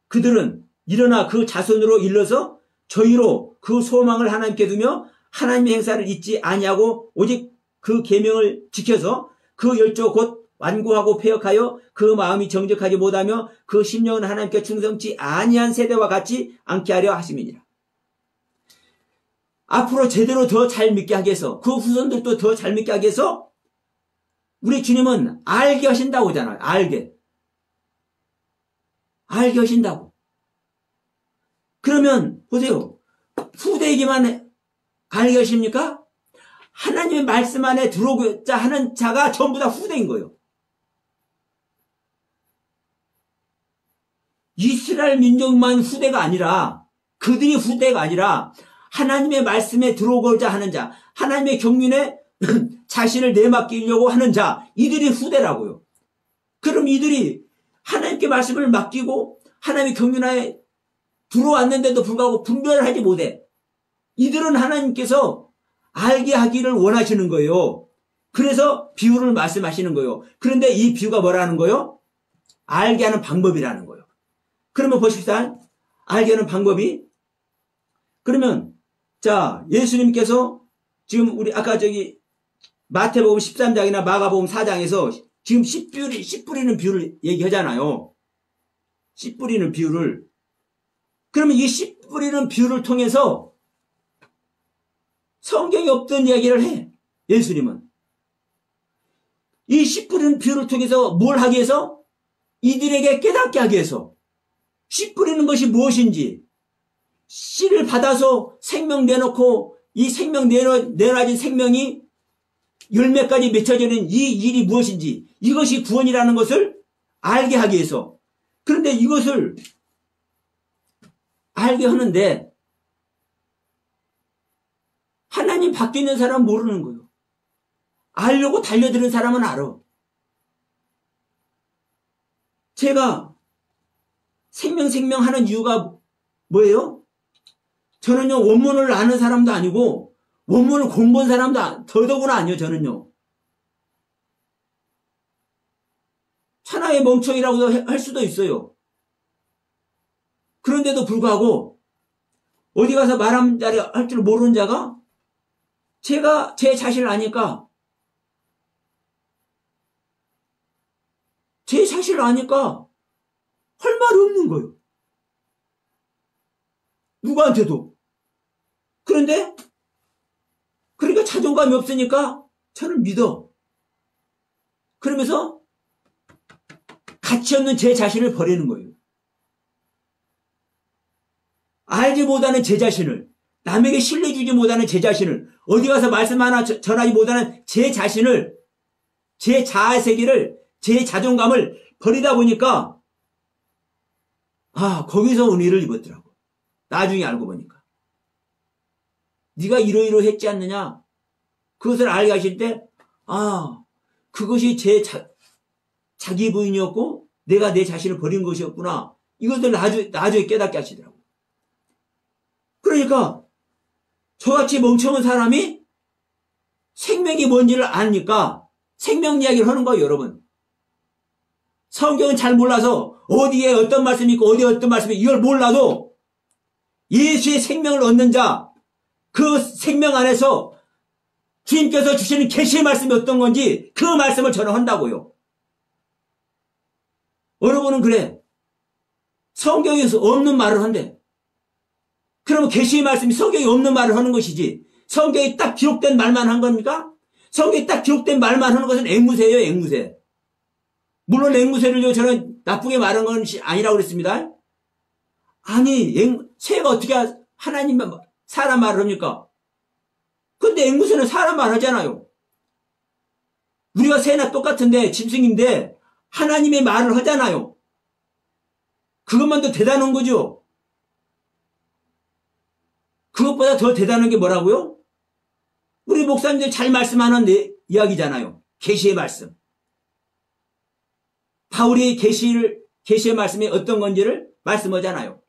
그들은 일어나 그 자손으로 일러서 저희로 그 소망을 하나님께 두며 하나님의 행사를 잊지 아니하고 오직 그 계명을 지켜서 그 열조 곧 완고하고 폐역하여 그 마음이 정직하지 못하며 그 심령은 하나님께 충성치 아니한 세대와 같지 않게 하려 하심이니라. 앞으로 제대로 더 잘 믿게 하기 위해서 그 후손들도 더 잘 믿게 하기 위해서 우리 주님은 알게 하신다고 하잖아요. 알게 하신다고. 그러면 보세요. 후대이기만 알게 하십니까? 하나님의 말씀 안에 들어오고자 하는 자가 전부 다 후대인 거예요. 이스라엘 민족만 후대가 아니라, 그들이 후대가 아니라 하나님의 말씀에 들어오고자 하는 자, 하나님의 경륜에 자신을 내맡기려고 하는 자, 이들이 후대라고요. 그럼 이들이 하나님께 말씀을 맡기고 하나님의 경륜하에 들어왔는데도 불구하고 분별을 하지 못해. 이들은 하나님께서 알게 하기를 원하시는 거예요. 그래서 비유를 말씀하시는 거예요. 그런데 이 비유가 뭐라는 거예요? 알게 하는 방법이라는 거예요. 그러면 보십시다. 알게 하는 방법이, 그러면 자, 예수님께서 지금 우리 아까 저기 마태복음 13장이나 마가복음 4장에서 지금 씨 뿌리는 비유를 얘기하잖아요. 씨 뿌리는 비유를. 그러면 이 씨 뿌리는 비유를 통해서 성경에 없던 이야기를 해. 예수님은. 이 씨 뿌리는 비유를 통해서 뭘 하기 위해서? 이들에게 깨닫게 하기 위해서. 씨 뿌리는 것이 무엇인지, 씨를 받아서 생명 내놓고 이 생명 내놔진 생명이 열매까지 맺혀지는 이 일이 무엇인지, 이것이 구원이라는 것을 알게 하기 위해서. 그런데 이것을 알게 하는데 하나님 밖에 있는 사람은 모르는 거예요. 알려고 달려드는 사람은 알아. 제가 생명 하는 이유가 뭐예요? 저는요, 원문을 아는 사람도 아니고 원문을 공부한 사람도 더더구나 아니요. 저는요, 천하의 멍청이라고 할 수도 있어요. 그런데도 불구하고 어디 가서 말 한자리 할 줄 모르는 자가 제가 제 자신을 아니까, 할 말이 없는 거예요. 누구한테도. 그런데 그러니까 자존감이 없으니까 저를 믿어. 그러면서 가치 없는 제 자신을 버리는 거예요. 알지 못하는 제 자신을, 남에게 신뢰주지 못하는 제 자신을, 어디 가서 말씀 하나 전하지 못하는 제 자신을, 제 자아세계를, 제 자존감을 버리다 보니까 거기서 은혜를 입었더라고. 나중에 알고 보니까. 네가 이러이러했지 않느냐? 그것을 알게 하실 때 그것이 제 자기 부인이었고 내가 내 자신을 버린 것이었구나. 이것을 나중에 깨닫게 하시더라고. 그러니까 저같이 멍청한 사람이 생명이 뭔지를 아니까 생명 이야기를 하는 거예요, 여러분. 성경은 잘 몰라서 어디에 어떤 말씀이 있고 어디에 어떤 말씀이 이걸 몰라도 예수의 생명을 얻는 자, 그 생명 안에서 주님께서 주시는 계시의 말씀이 어떤 건지 그 말씀을 저는 한다고요. 어느 분은 그래. 성경에서 없는 말을 한대. 그러면 계시의 말씀이 성경에 없는 말을 하는 것이지, 성경에 딱 기록된 말만 한 겁니까? 성경에 딱 기록된 말만 하는 것은 앵무새예요, 앵무새. 물론 앵무새를요, 저는 나쁘게 말한 건 아니라고 그랬습니다. 아니, 새가 어떻게 하나님 사람 말을 합니까? 근데 앵무새는 사람 말 하잖아요. 우리가 새나 똑같은데, 짐승인데 하나님의 말을 하잖아요. 그것만 더 대단한 거죠. 그것보다 더 대단한 게 뭐라고요? 우리 목사님들 잘 말씀하는 이야기잖아요. 계시의 말씀. 바울이 계시의 말씀이 어떤 건지를 말씀하잖아요.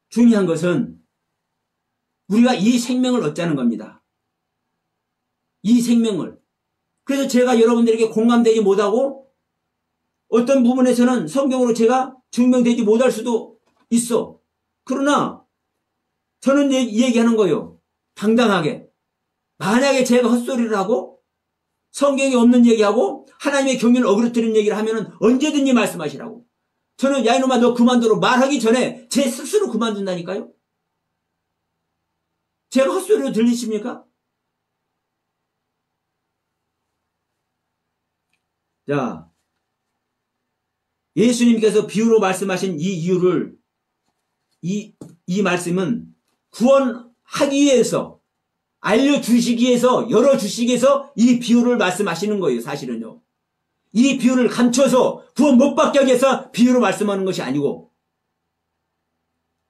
중요한 것은 우리가 이 생명을 얻자는 겁니다. 이 생명을. 그래서 제가 여러분들에게 공감되지 못하고 어떤 부분에서는 성경으로 제가 증명되지 못할 수도 있어. 그러나 저는 이 얘기하는 거예요. 당당하게. 만약에 제가 헛소리를 하고 성경에 없는 얘기하고 하나님의 경륜을 어그러뜨리는 얘기를 하면 언제든지 말씀하시라고. 저는 야 이놈아 너 그만둬라 말하기 전에 제 스스로 그만둔다니까요. 제가 헛소리로 들리십니까? 자, 예수님께서 비유로 말씀하신 이 이유를, 이 말씀은 구원하기 위해서, 알려주시기 위해서, 열어주시기 위해서 이 비유를 말씀하시는 거예요, 사실은요. 이 비유를 감춰서 구원 못 받게 하기 위해서 비유로 말씀하는 것이 아니고.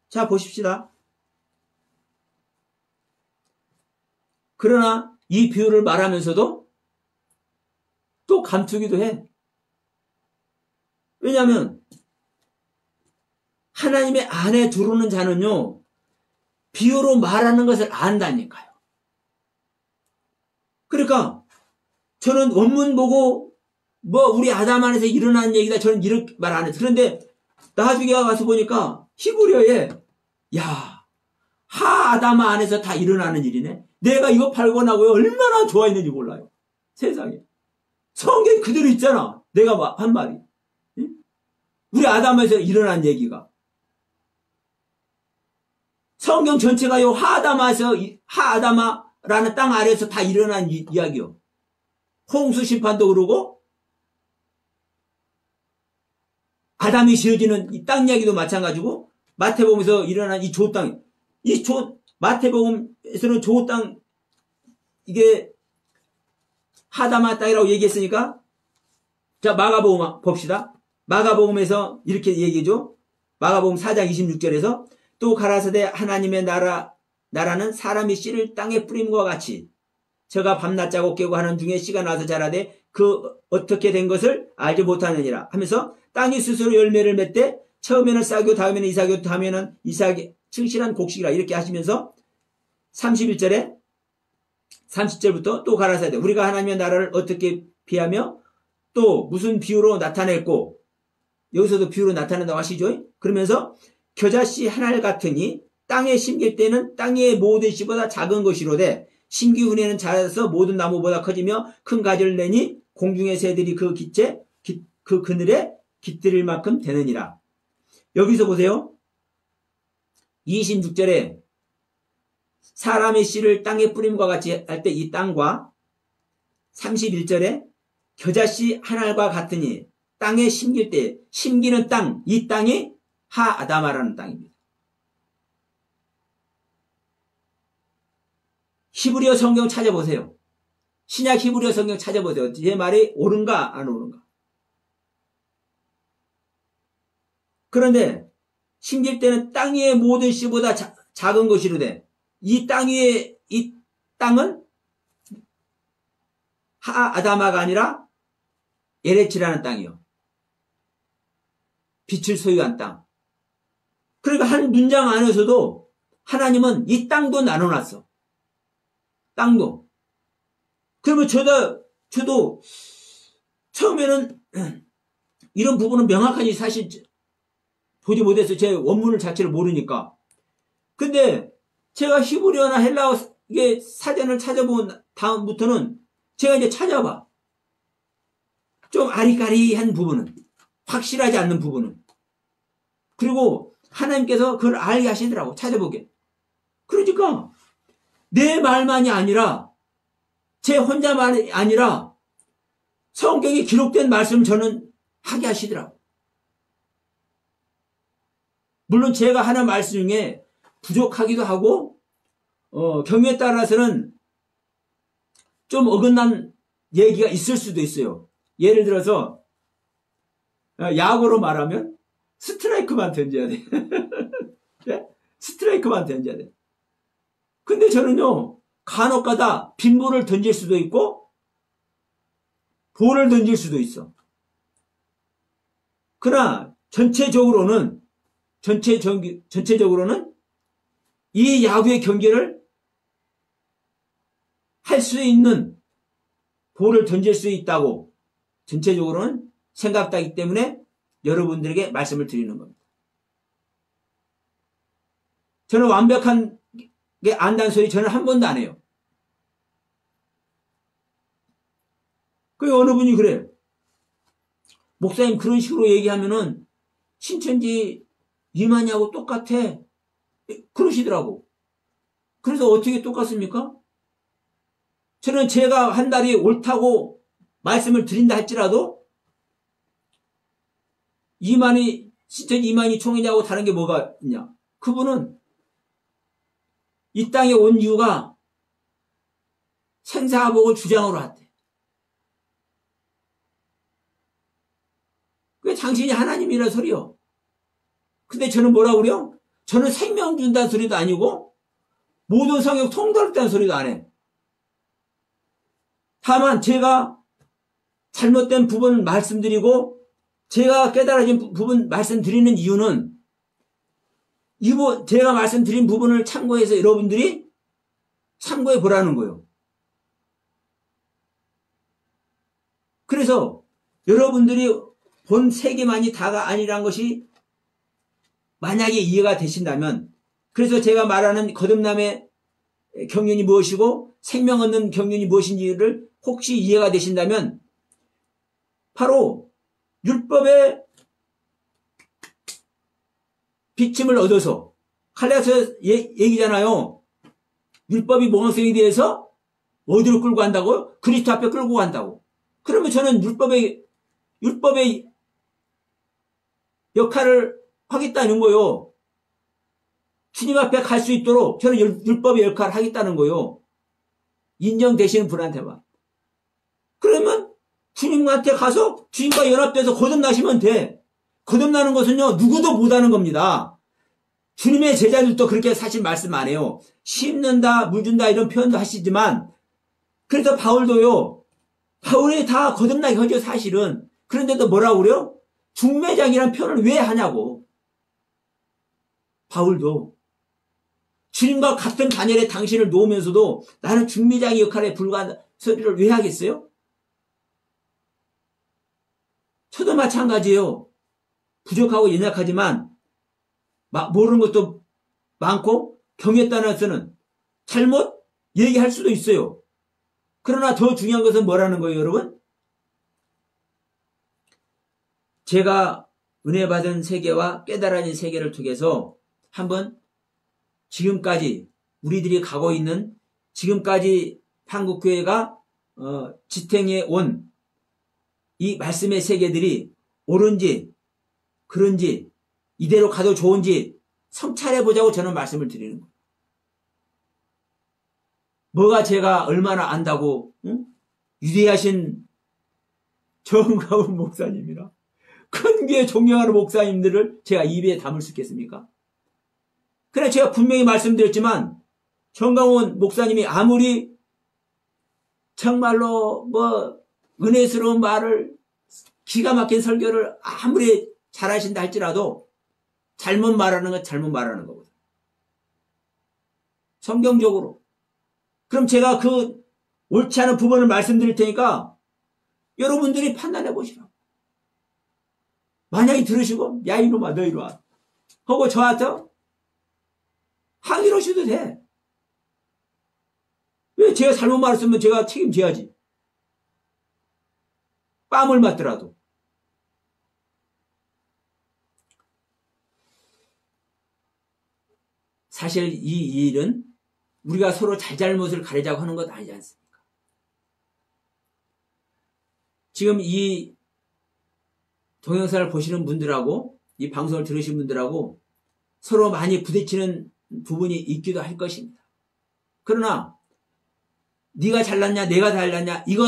자, 보십시다. 그러나 이 비유를 말하면서도 또 감추기도 해. 왜냐하면 하나님의 안에 들어오는 자는요, 비유로 말하는 것을 안다니까요. 그러니까 저는 원문 보고 우리 아담 안에서 일어난 얘기다, 저는 이렇게 말 안 했어요. 그런데 나중에 가서 보니까 히브리어에 야, 하 아담 안에서 다 일어나는 일이네. 내가 이거 발견하고 얼마나 좋아했는지 몰라요. 세상에. 성경이 그대로 있잖아. 내가 한 말이. 응? 우리 아담에서 일어난 얘기가. 성경 전체가요, 하아담아라는 땅 아래에서 다 일어난 이야기요. 홍수 심판도 그러고, 아담이 지어지는 이 땅 이야기도 마찬가지고, 마태복음에서 일어난 이 조 땅, 마태복음에서는 조 땅, 이게 하다마 땅이라고 얘기했으니까, 자, 마가복음 봅시다. 마가복음에서 이렇게 얘기죠. 마가복음 4장 26절에서 또 가라사대 하나님의 나라는 사람이 씨를 땅에 뿌림과 같이 저가 밤낮 자고 깨고 하는 중에 씨가 나서 자라되 그 어떻게 된 것을 알지 못하느니라 하면서 땅이 스스로 열매를 맺되 처음에는 싹이요 다음에는 이삭이요 다음에는 이삭이 충실한 곡식이라 이렇게 하시면서 30절부터 또 가라사대 우리가 하나님의 나라를 어떻게 비하며 또 무슨 비유로 나타냈고 여기서도 비유로 나타낸다고 하시죠. 그러면서 겨자씨 한 알 같으니 땅에 심길 때는 땅의 모든 씨보다 작은 것이로되 심기 후에는 자라서 모든 나무보다 커지며 큰 가지를 내니 공중의 새들이 그 그늘에 깃들일 만큼 되느니라. 여기서 보세요. 26절에 사람의 씨를 땅에 뿌림과 같이 할 때 이 땅과 31절에 겨자씨 한 알과 같으니 땅에 심길 때 심기는 땅, 이 땅이 하아다마라는 땅입니다. 히브리어 성경 찾아보세요. 신약 히브리어 성경 찾아보세요. 제 말이 옳은가 안 옳은가. 그런데 심길 때는 땅 위의 모든 씨보다 작은 것이로되 이 땅 위에 이 땅은 하아다마가 아니라 에레치라는 땅이요. 빛을 소유한 땅. 그러니까 한 문장 안에서도 하나님은 이 땅도 나눠놨어. 땅도. 그러면 저도 처음에는 이런 부분은 명확하게 사실 보지 못해서 제 원문을 자체를 모르니까. 근데 제가 히브리어나 헬라어 이게 사전을 찾아본 다음부터는 제가 이제 찾아봐. 좀 아리까리한 부분은, 확실하지 않는 부분은. 그리고 하나님께서 그걸 알게 하시더라고, 찾아보게. 그러니까 내 말만이 아니라 제 혼자 말이 아니라 성경에 기록된 말씀을 저는 하게 하시더라고. 물론 제가 하는 말씀 중에 부족하기도 하고 경우에 따라서는 좀 어긋난 얘기가 있을 수도 있어요. 예를 들어서 야구로 말하면 스트라이크만 던져야 돼. 네? 스트라이크만 던져야 돼. 근데 저는요, 간혹가다 빈볼을 던질 수도 있고 볼을 던질 수도 있어. 그러나 전체적으로는 이 야구의 경기를 할 수 있는 볼을 던질 수 있다고 전체적으로는 생각되기 때문에 여러분들에게 말씀을 드리는 겁니다. 저는 완벽한 게 안다는 소리 저는 한 번도 안 해요. 그 어느 분이 그래. 목사님 그런 식으로 얘기하면은 신천지 이만희하고 똑같아. 그러시더라고. 그래서 어떻게 똑같습니까? 저는 제가 한 달이 옳다고 말씀을 드린다 할지라도 신천 이만희 총회장하고 다른 게 뭐가 있냐? 그분은 이 땅에 온 이유가 생사화복을 주장으로 한대. 왜 당신이 하나님이라 소리요? 근데 저는 뭐라고 그래요? 저는 생명 준다는 소리도 아니고 모든 성역 통달했다는 소리도 안 해. 다만 제가 잘못된 부분 말씀드리고 제가 깨달아진 부분 말씀드리는 이유는 제가 말씀드린 부분을 참고해서 여러분들이 참고해 보라는 거예요. 그래서 여러분들이 본 세계만이 다가 아니란 것이 만약에 이해가 되신다면, 그래서 제가 말하는 거듭남의 경륜이 무엇이고 생명 얻는 경륜이 무엇인지를 혹시 이해가 되신다면 바로 율법의 비침을 얻어서, 갈라디아서 얘기잖아요. 율법이 모범성에 대해서 어디로 끌고 간다고요? 그리스도 앞에 끌고 간다고. 그러면 저는 율법의 역할을 하겠다는 거요. 주님 앞에 갈 수 있도록 저는 율법의 역할을 하겠다는 거요. 인정되시는 분한테만. 그러면 주님한테 가서 주님과 연합돼서 거듭나시면 돼. 거듭나는 것은요, 누구도 못하는 겁니다. 주님의 제자들도 그렇게 사실 말씀 안 해요. 심는다, 물 준다 이런 표현도 하시지만, 그래서 바울이 다 거듭나게 하죠, 사실은. 그런데도 뭐라고 그래요? 중매장이라는 표현을 왜 하냐고. 바울도 주님과 같은 단열에 당신을 놓으면서도 나는 중매장의 역할에 불과한 소리를 왜 하겠어요? 저도 마찬가지예요. 부족하고 연약하지만 모르는 것도 많고 경에 따라서는 잘못 얘기할 수도 있어요. 그러나 더 중요한 것은 뭐라는 거예요, 여러분? 제가 은혜 받은 세계와 깨달아진 세계를 통해서 한번 지금까지 우리들이 가고 있는, 지금까지 한국교회가 지탱해 온 이 말씀의 세계들이 옳은지 그런지 이대로 가도 좋은지 성찰해 보자고 저는 말씀을 드리는 거예요. 뭐가 제가 얼마나 안다고, 응? 위대하신 정가훈 목사님이라 큰 교회 존경하는 목사님들을 제가 입에 담을 수 있겠습니까? 그래, 제가 분명히 말씀드렸지만 정강훈 목사님이 아무리 정말로 은혜스러운 말을, 기가 막힌 설교를 아무리 잘하신다 할지라도 잘못 말하는 건 잘못 말하는 거거든. 성경적으로. 그럼 제가 그 옳지 않은 부분을 말씀드릴 테니까 여러분들이 판단해 보시라고. 만약에 들으시고 야 이놈아 너 이리 와 하고 저한테 항의를 하셔도 돼. 왜? 제가 잘못 말했으면 제가 책임져야지. 뺨을 맞더라도. 사실 이 일은 우리가 서로 잘잘못을 가리자고 하는 것 아니지 않습니까? 지금 이 동영상을 보시는 분들하고 이 방송을 들으신 분들하고 서로 많이 부딪히는 부분이 있기도 할 것입니다. 그러나 네가 잘났냐 내가 잘났냐 이거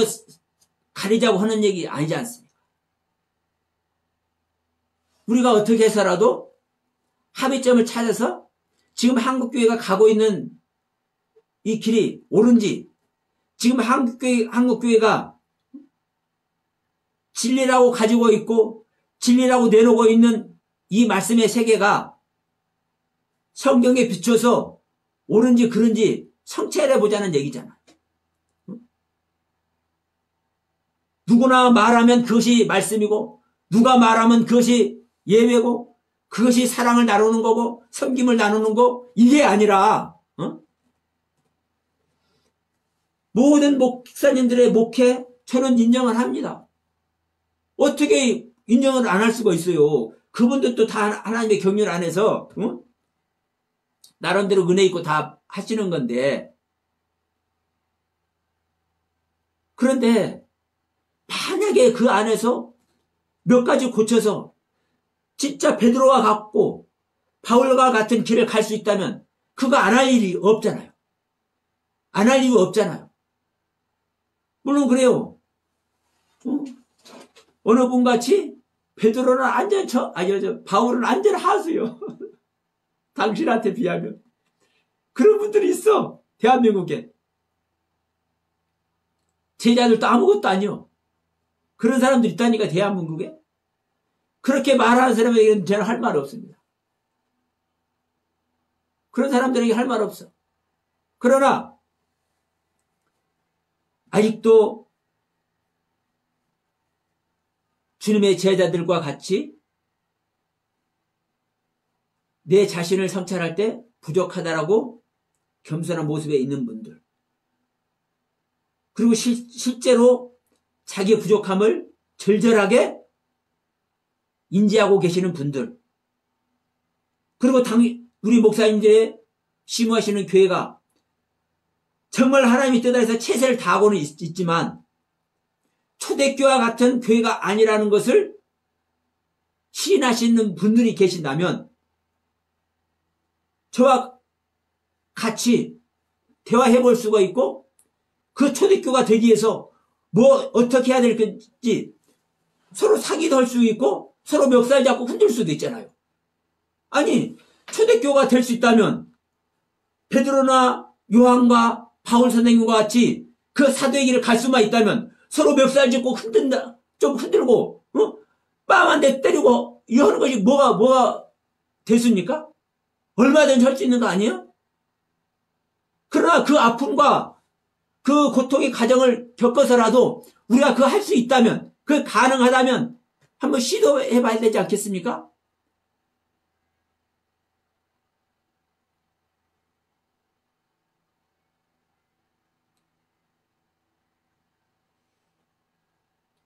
가리자고 하는 얘기 아니지 않습니까? 우리가 어떻게 해서라도 합의점을 찾아서 지금 한국교회가 가고 있는 이 길이 옳은지, 지금 한국교회가 진리라고 가지고 있고 진리라고 내놓고 있는 이 말씀의 세계가 성경에 비춰서 옳은지 그른지 성찰해 보자는 얘기잖아. 누구나 말하면 그것이 말씀이고 누가 말하면 그것이 예외고 그것이 사랑을 나누는 거고 섬김을 나누는 거, 이게 아니라 모든 목사님들의 목회 저는 인정을 합니다. 어떻게 인정을 안 할 수가 있어요. 그분들도 다 하나님의 경륜 안에서 나름대로 은혜 있고 다 하시는 건데, 그런데 만약에 그 안에서 몇 가지 고쳐서 진짜 베드로와 같고 바울과 같은 길을 갈 수 있다면 그거 안 할 일이 없잖아요. 안 할 이유 없잖아요. 물론 그래요. 어느 분같이 베드로는 바울은 완전 하수요. 당신한테 비하면. 그런 분들이 있어. 대한민국에. 제자들도 아무것도 아니요. 그런 사람들이 있다니까, 대한민국에. 그렇게 말하는 사람에게는 저는 할 말 없습니다. 그런 사람들에게 할 말 없어. 그러나 아직도 주님의 제자들과 같이 내 자신을 성찰할 때 부족하다라고 겸손한 모습에 있는 분들, 그리고 실제로 자기의 부족함을 절절하게 인지하고 계시는 분들, 그리고 우리 목사님들의 심호하시는 교회가 정말 하나님이 뜻을 해서 최선을 다하고는 있지만 초대교회와 같은 교회가 아니라는 것을 시인하시는 분들이 계신다면 저와 같이 대화해 볼 수가 있고 그 초대교회가 되기 위해서 뭐 어떻게 해야 될 건지 서로 상의도 할 수 있고 서로 멱살 잡고 흔들 수도 있잖아요. 아니 초대교회가 될 수 있다면 베드로나 요한과 바울 선생님과 같이 그 사도의 길을 갈 수만 있다면 서로 멱살 잡고 흔든다, 좀 흔들고, 뺨 한 대 때리고, 이 하는 것이 뭐가 됐습니까? 얼마든지 할 수 있는 거 아니에요? 그러나 그 아픔과 그 고통의 과정을 겪어서라도 우리가 그거 할 수 있다면, 그 가능하다면 한번 시도해 봐야 되지 않겠습니까?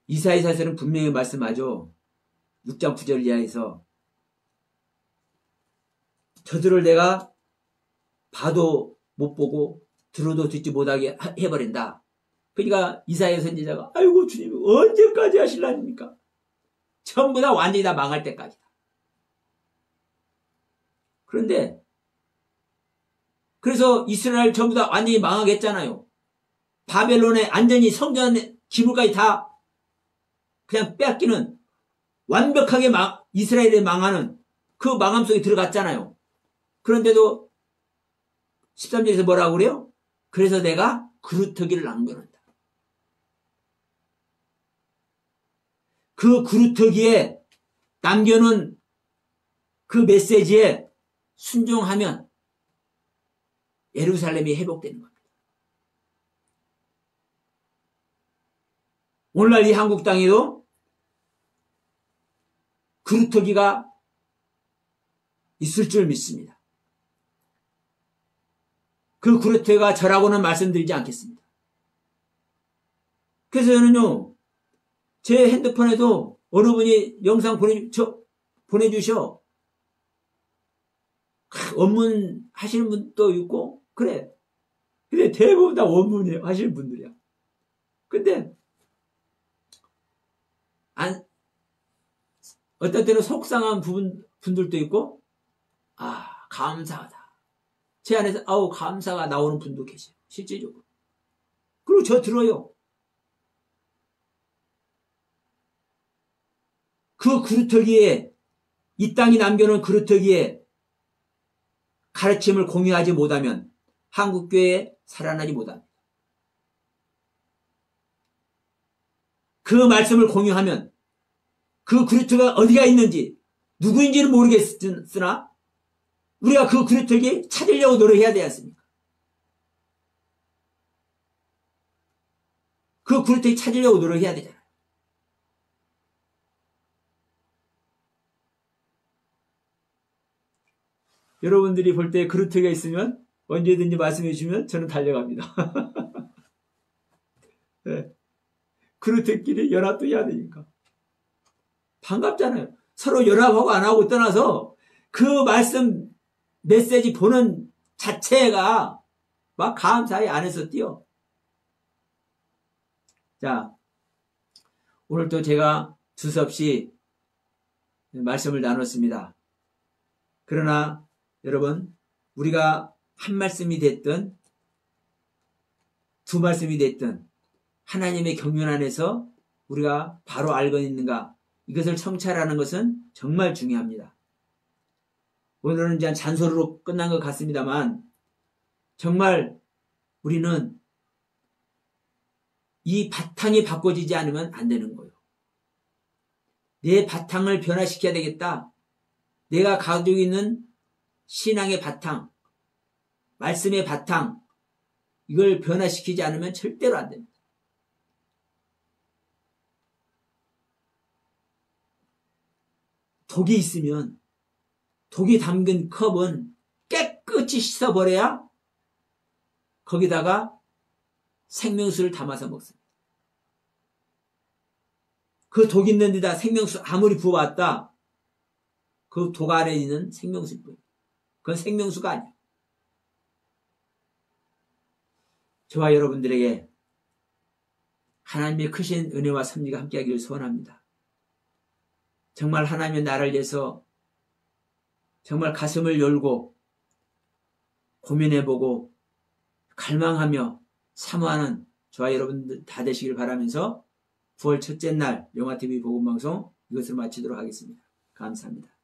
이사야서는 분명히 말씀하죠. 6장 9절 이하에서 저들을 내가 봐도 못 보고 들어도 듣지 못하게 해버린다. 그러니까 이사야 선지자가 아이고 주님 언제까지 하실라니까. 전부 다 완전히 다 망할 때까지다. 그런데 그래서 이스라엘 전부 다 완전히 망하게 했잖아요. 바벨론에 완전히 성전 기물까지 다 그냥 빼앗기는 완벽하게 이스라엘에 망하는 그 망함 속에 들어갔잖아요. 그런데도 13절에서 뭐라고 그래요? 그래서 내가 그루터기를 남겨놓는다. 그 그루터기에 남겨놓은 그 메시지에 순종하면 예루살렘이 회복되는 겁니다. 오늘날 이 한국 땅에도 그루터기가 있을 줄 믿습니다. 그 그루터기가 저라고는 말씀드리지 않겠습니다. 그래서 저는요, 제 핸드폰에도 어느 분이 영상 보내주셔. 원문 하시는 분도 있고, 그래. 근데 대부분 다 원문 하시는 분들이야. 근데, 어떤 때는 속상한 분들도 있고, 감사하다. 제 안에서, 감사가 나오는 분도 계세요. 실제적으로. 그리고 저 들어요. 그 그루터기에, 이 땅이 남겨놓은 그루터기에 가르침을 공유하지 못하면 한국교회에 살아나지 못합니다. 그 말씀을 공유하면 그 그루터기가 어디가 있는지 누구인지는 모르겠으나 우리가 그 그루터기 찾으려고 노력해야 되지 않습니까? 그 그루터기 찾으려고 노력해야 되잖아요. 여러분들이 볼 때 그루터기가 있으면 언제든지 말씀해 주시면 저는 달려갑니다. 네. 그루터기끼리 연합도 해야 되니까. 반갑잖아요. 서로 연합하고 안 하고 떠나서 그 말씀 메시지 보는 자체가 막 감사의 안에서 뛰어. 자, 오늘 또 제가 두서없이 말씀을 나눴습니다. 그러나 여러분, 우리가 한 말씀이 됐든 두 말씀이 됐든 하나님의 경륜 안에서 우리가 바로 알고 있는가, 이것을 성찰하는 것은 정말 중요합니다. 오늘은 이제 잔소리로 끝난 것 같습니다만 정말 우리는 이 바탕이 바꿔지지 않으면 안 되는 거예요. 내 바탕을 변화시켜야 되겠다. 내가 가지고 있는 신앙의 바탕, 말씀의 바탕, 이걸 변화시키지 않으면 절대로 안 됩니다. 독이 있으면 독이 담긴 컵은 깨끗이 씻어버려야 거기다가 생명수를 담아서 먹습니다. 그 독 있는 데다 생명수 아무리 부어왔다, 그 독 안에 있는 생명수일 뿐이에요. 그건 생명수가 아니에요. 저와 여러분들에게 하나님의 크신 은혜와 섭리가 함께하기를 소원합니다. 정말 하나님의 나라를 위해서 정말 가슴을 열고 고민해보고 갈망하며 사모하는 저와 여러분들 다 되시길 바라면서 9월 첫째 날 영화TV 복음방송 이것으로 마치도록 하겠습니다. 감사합니다.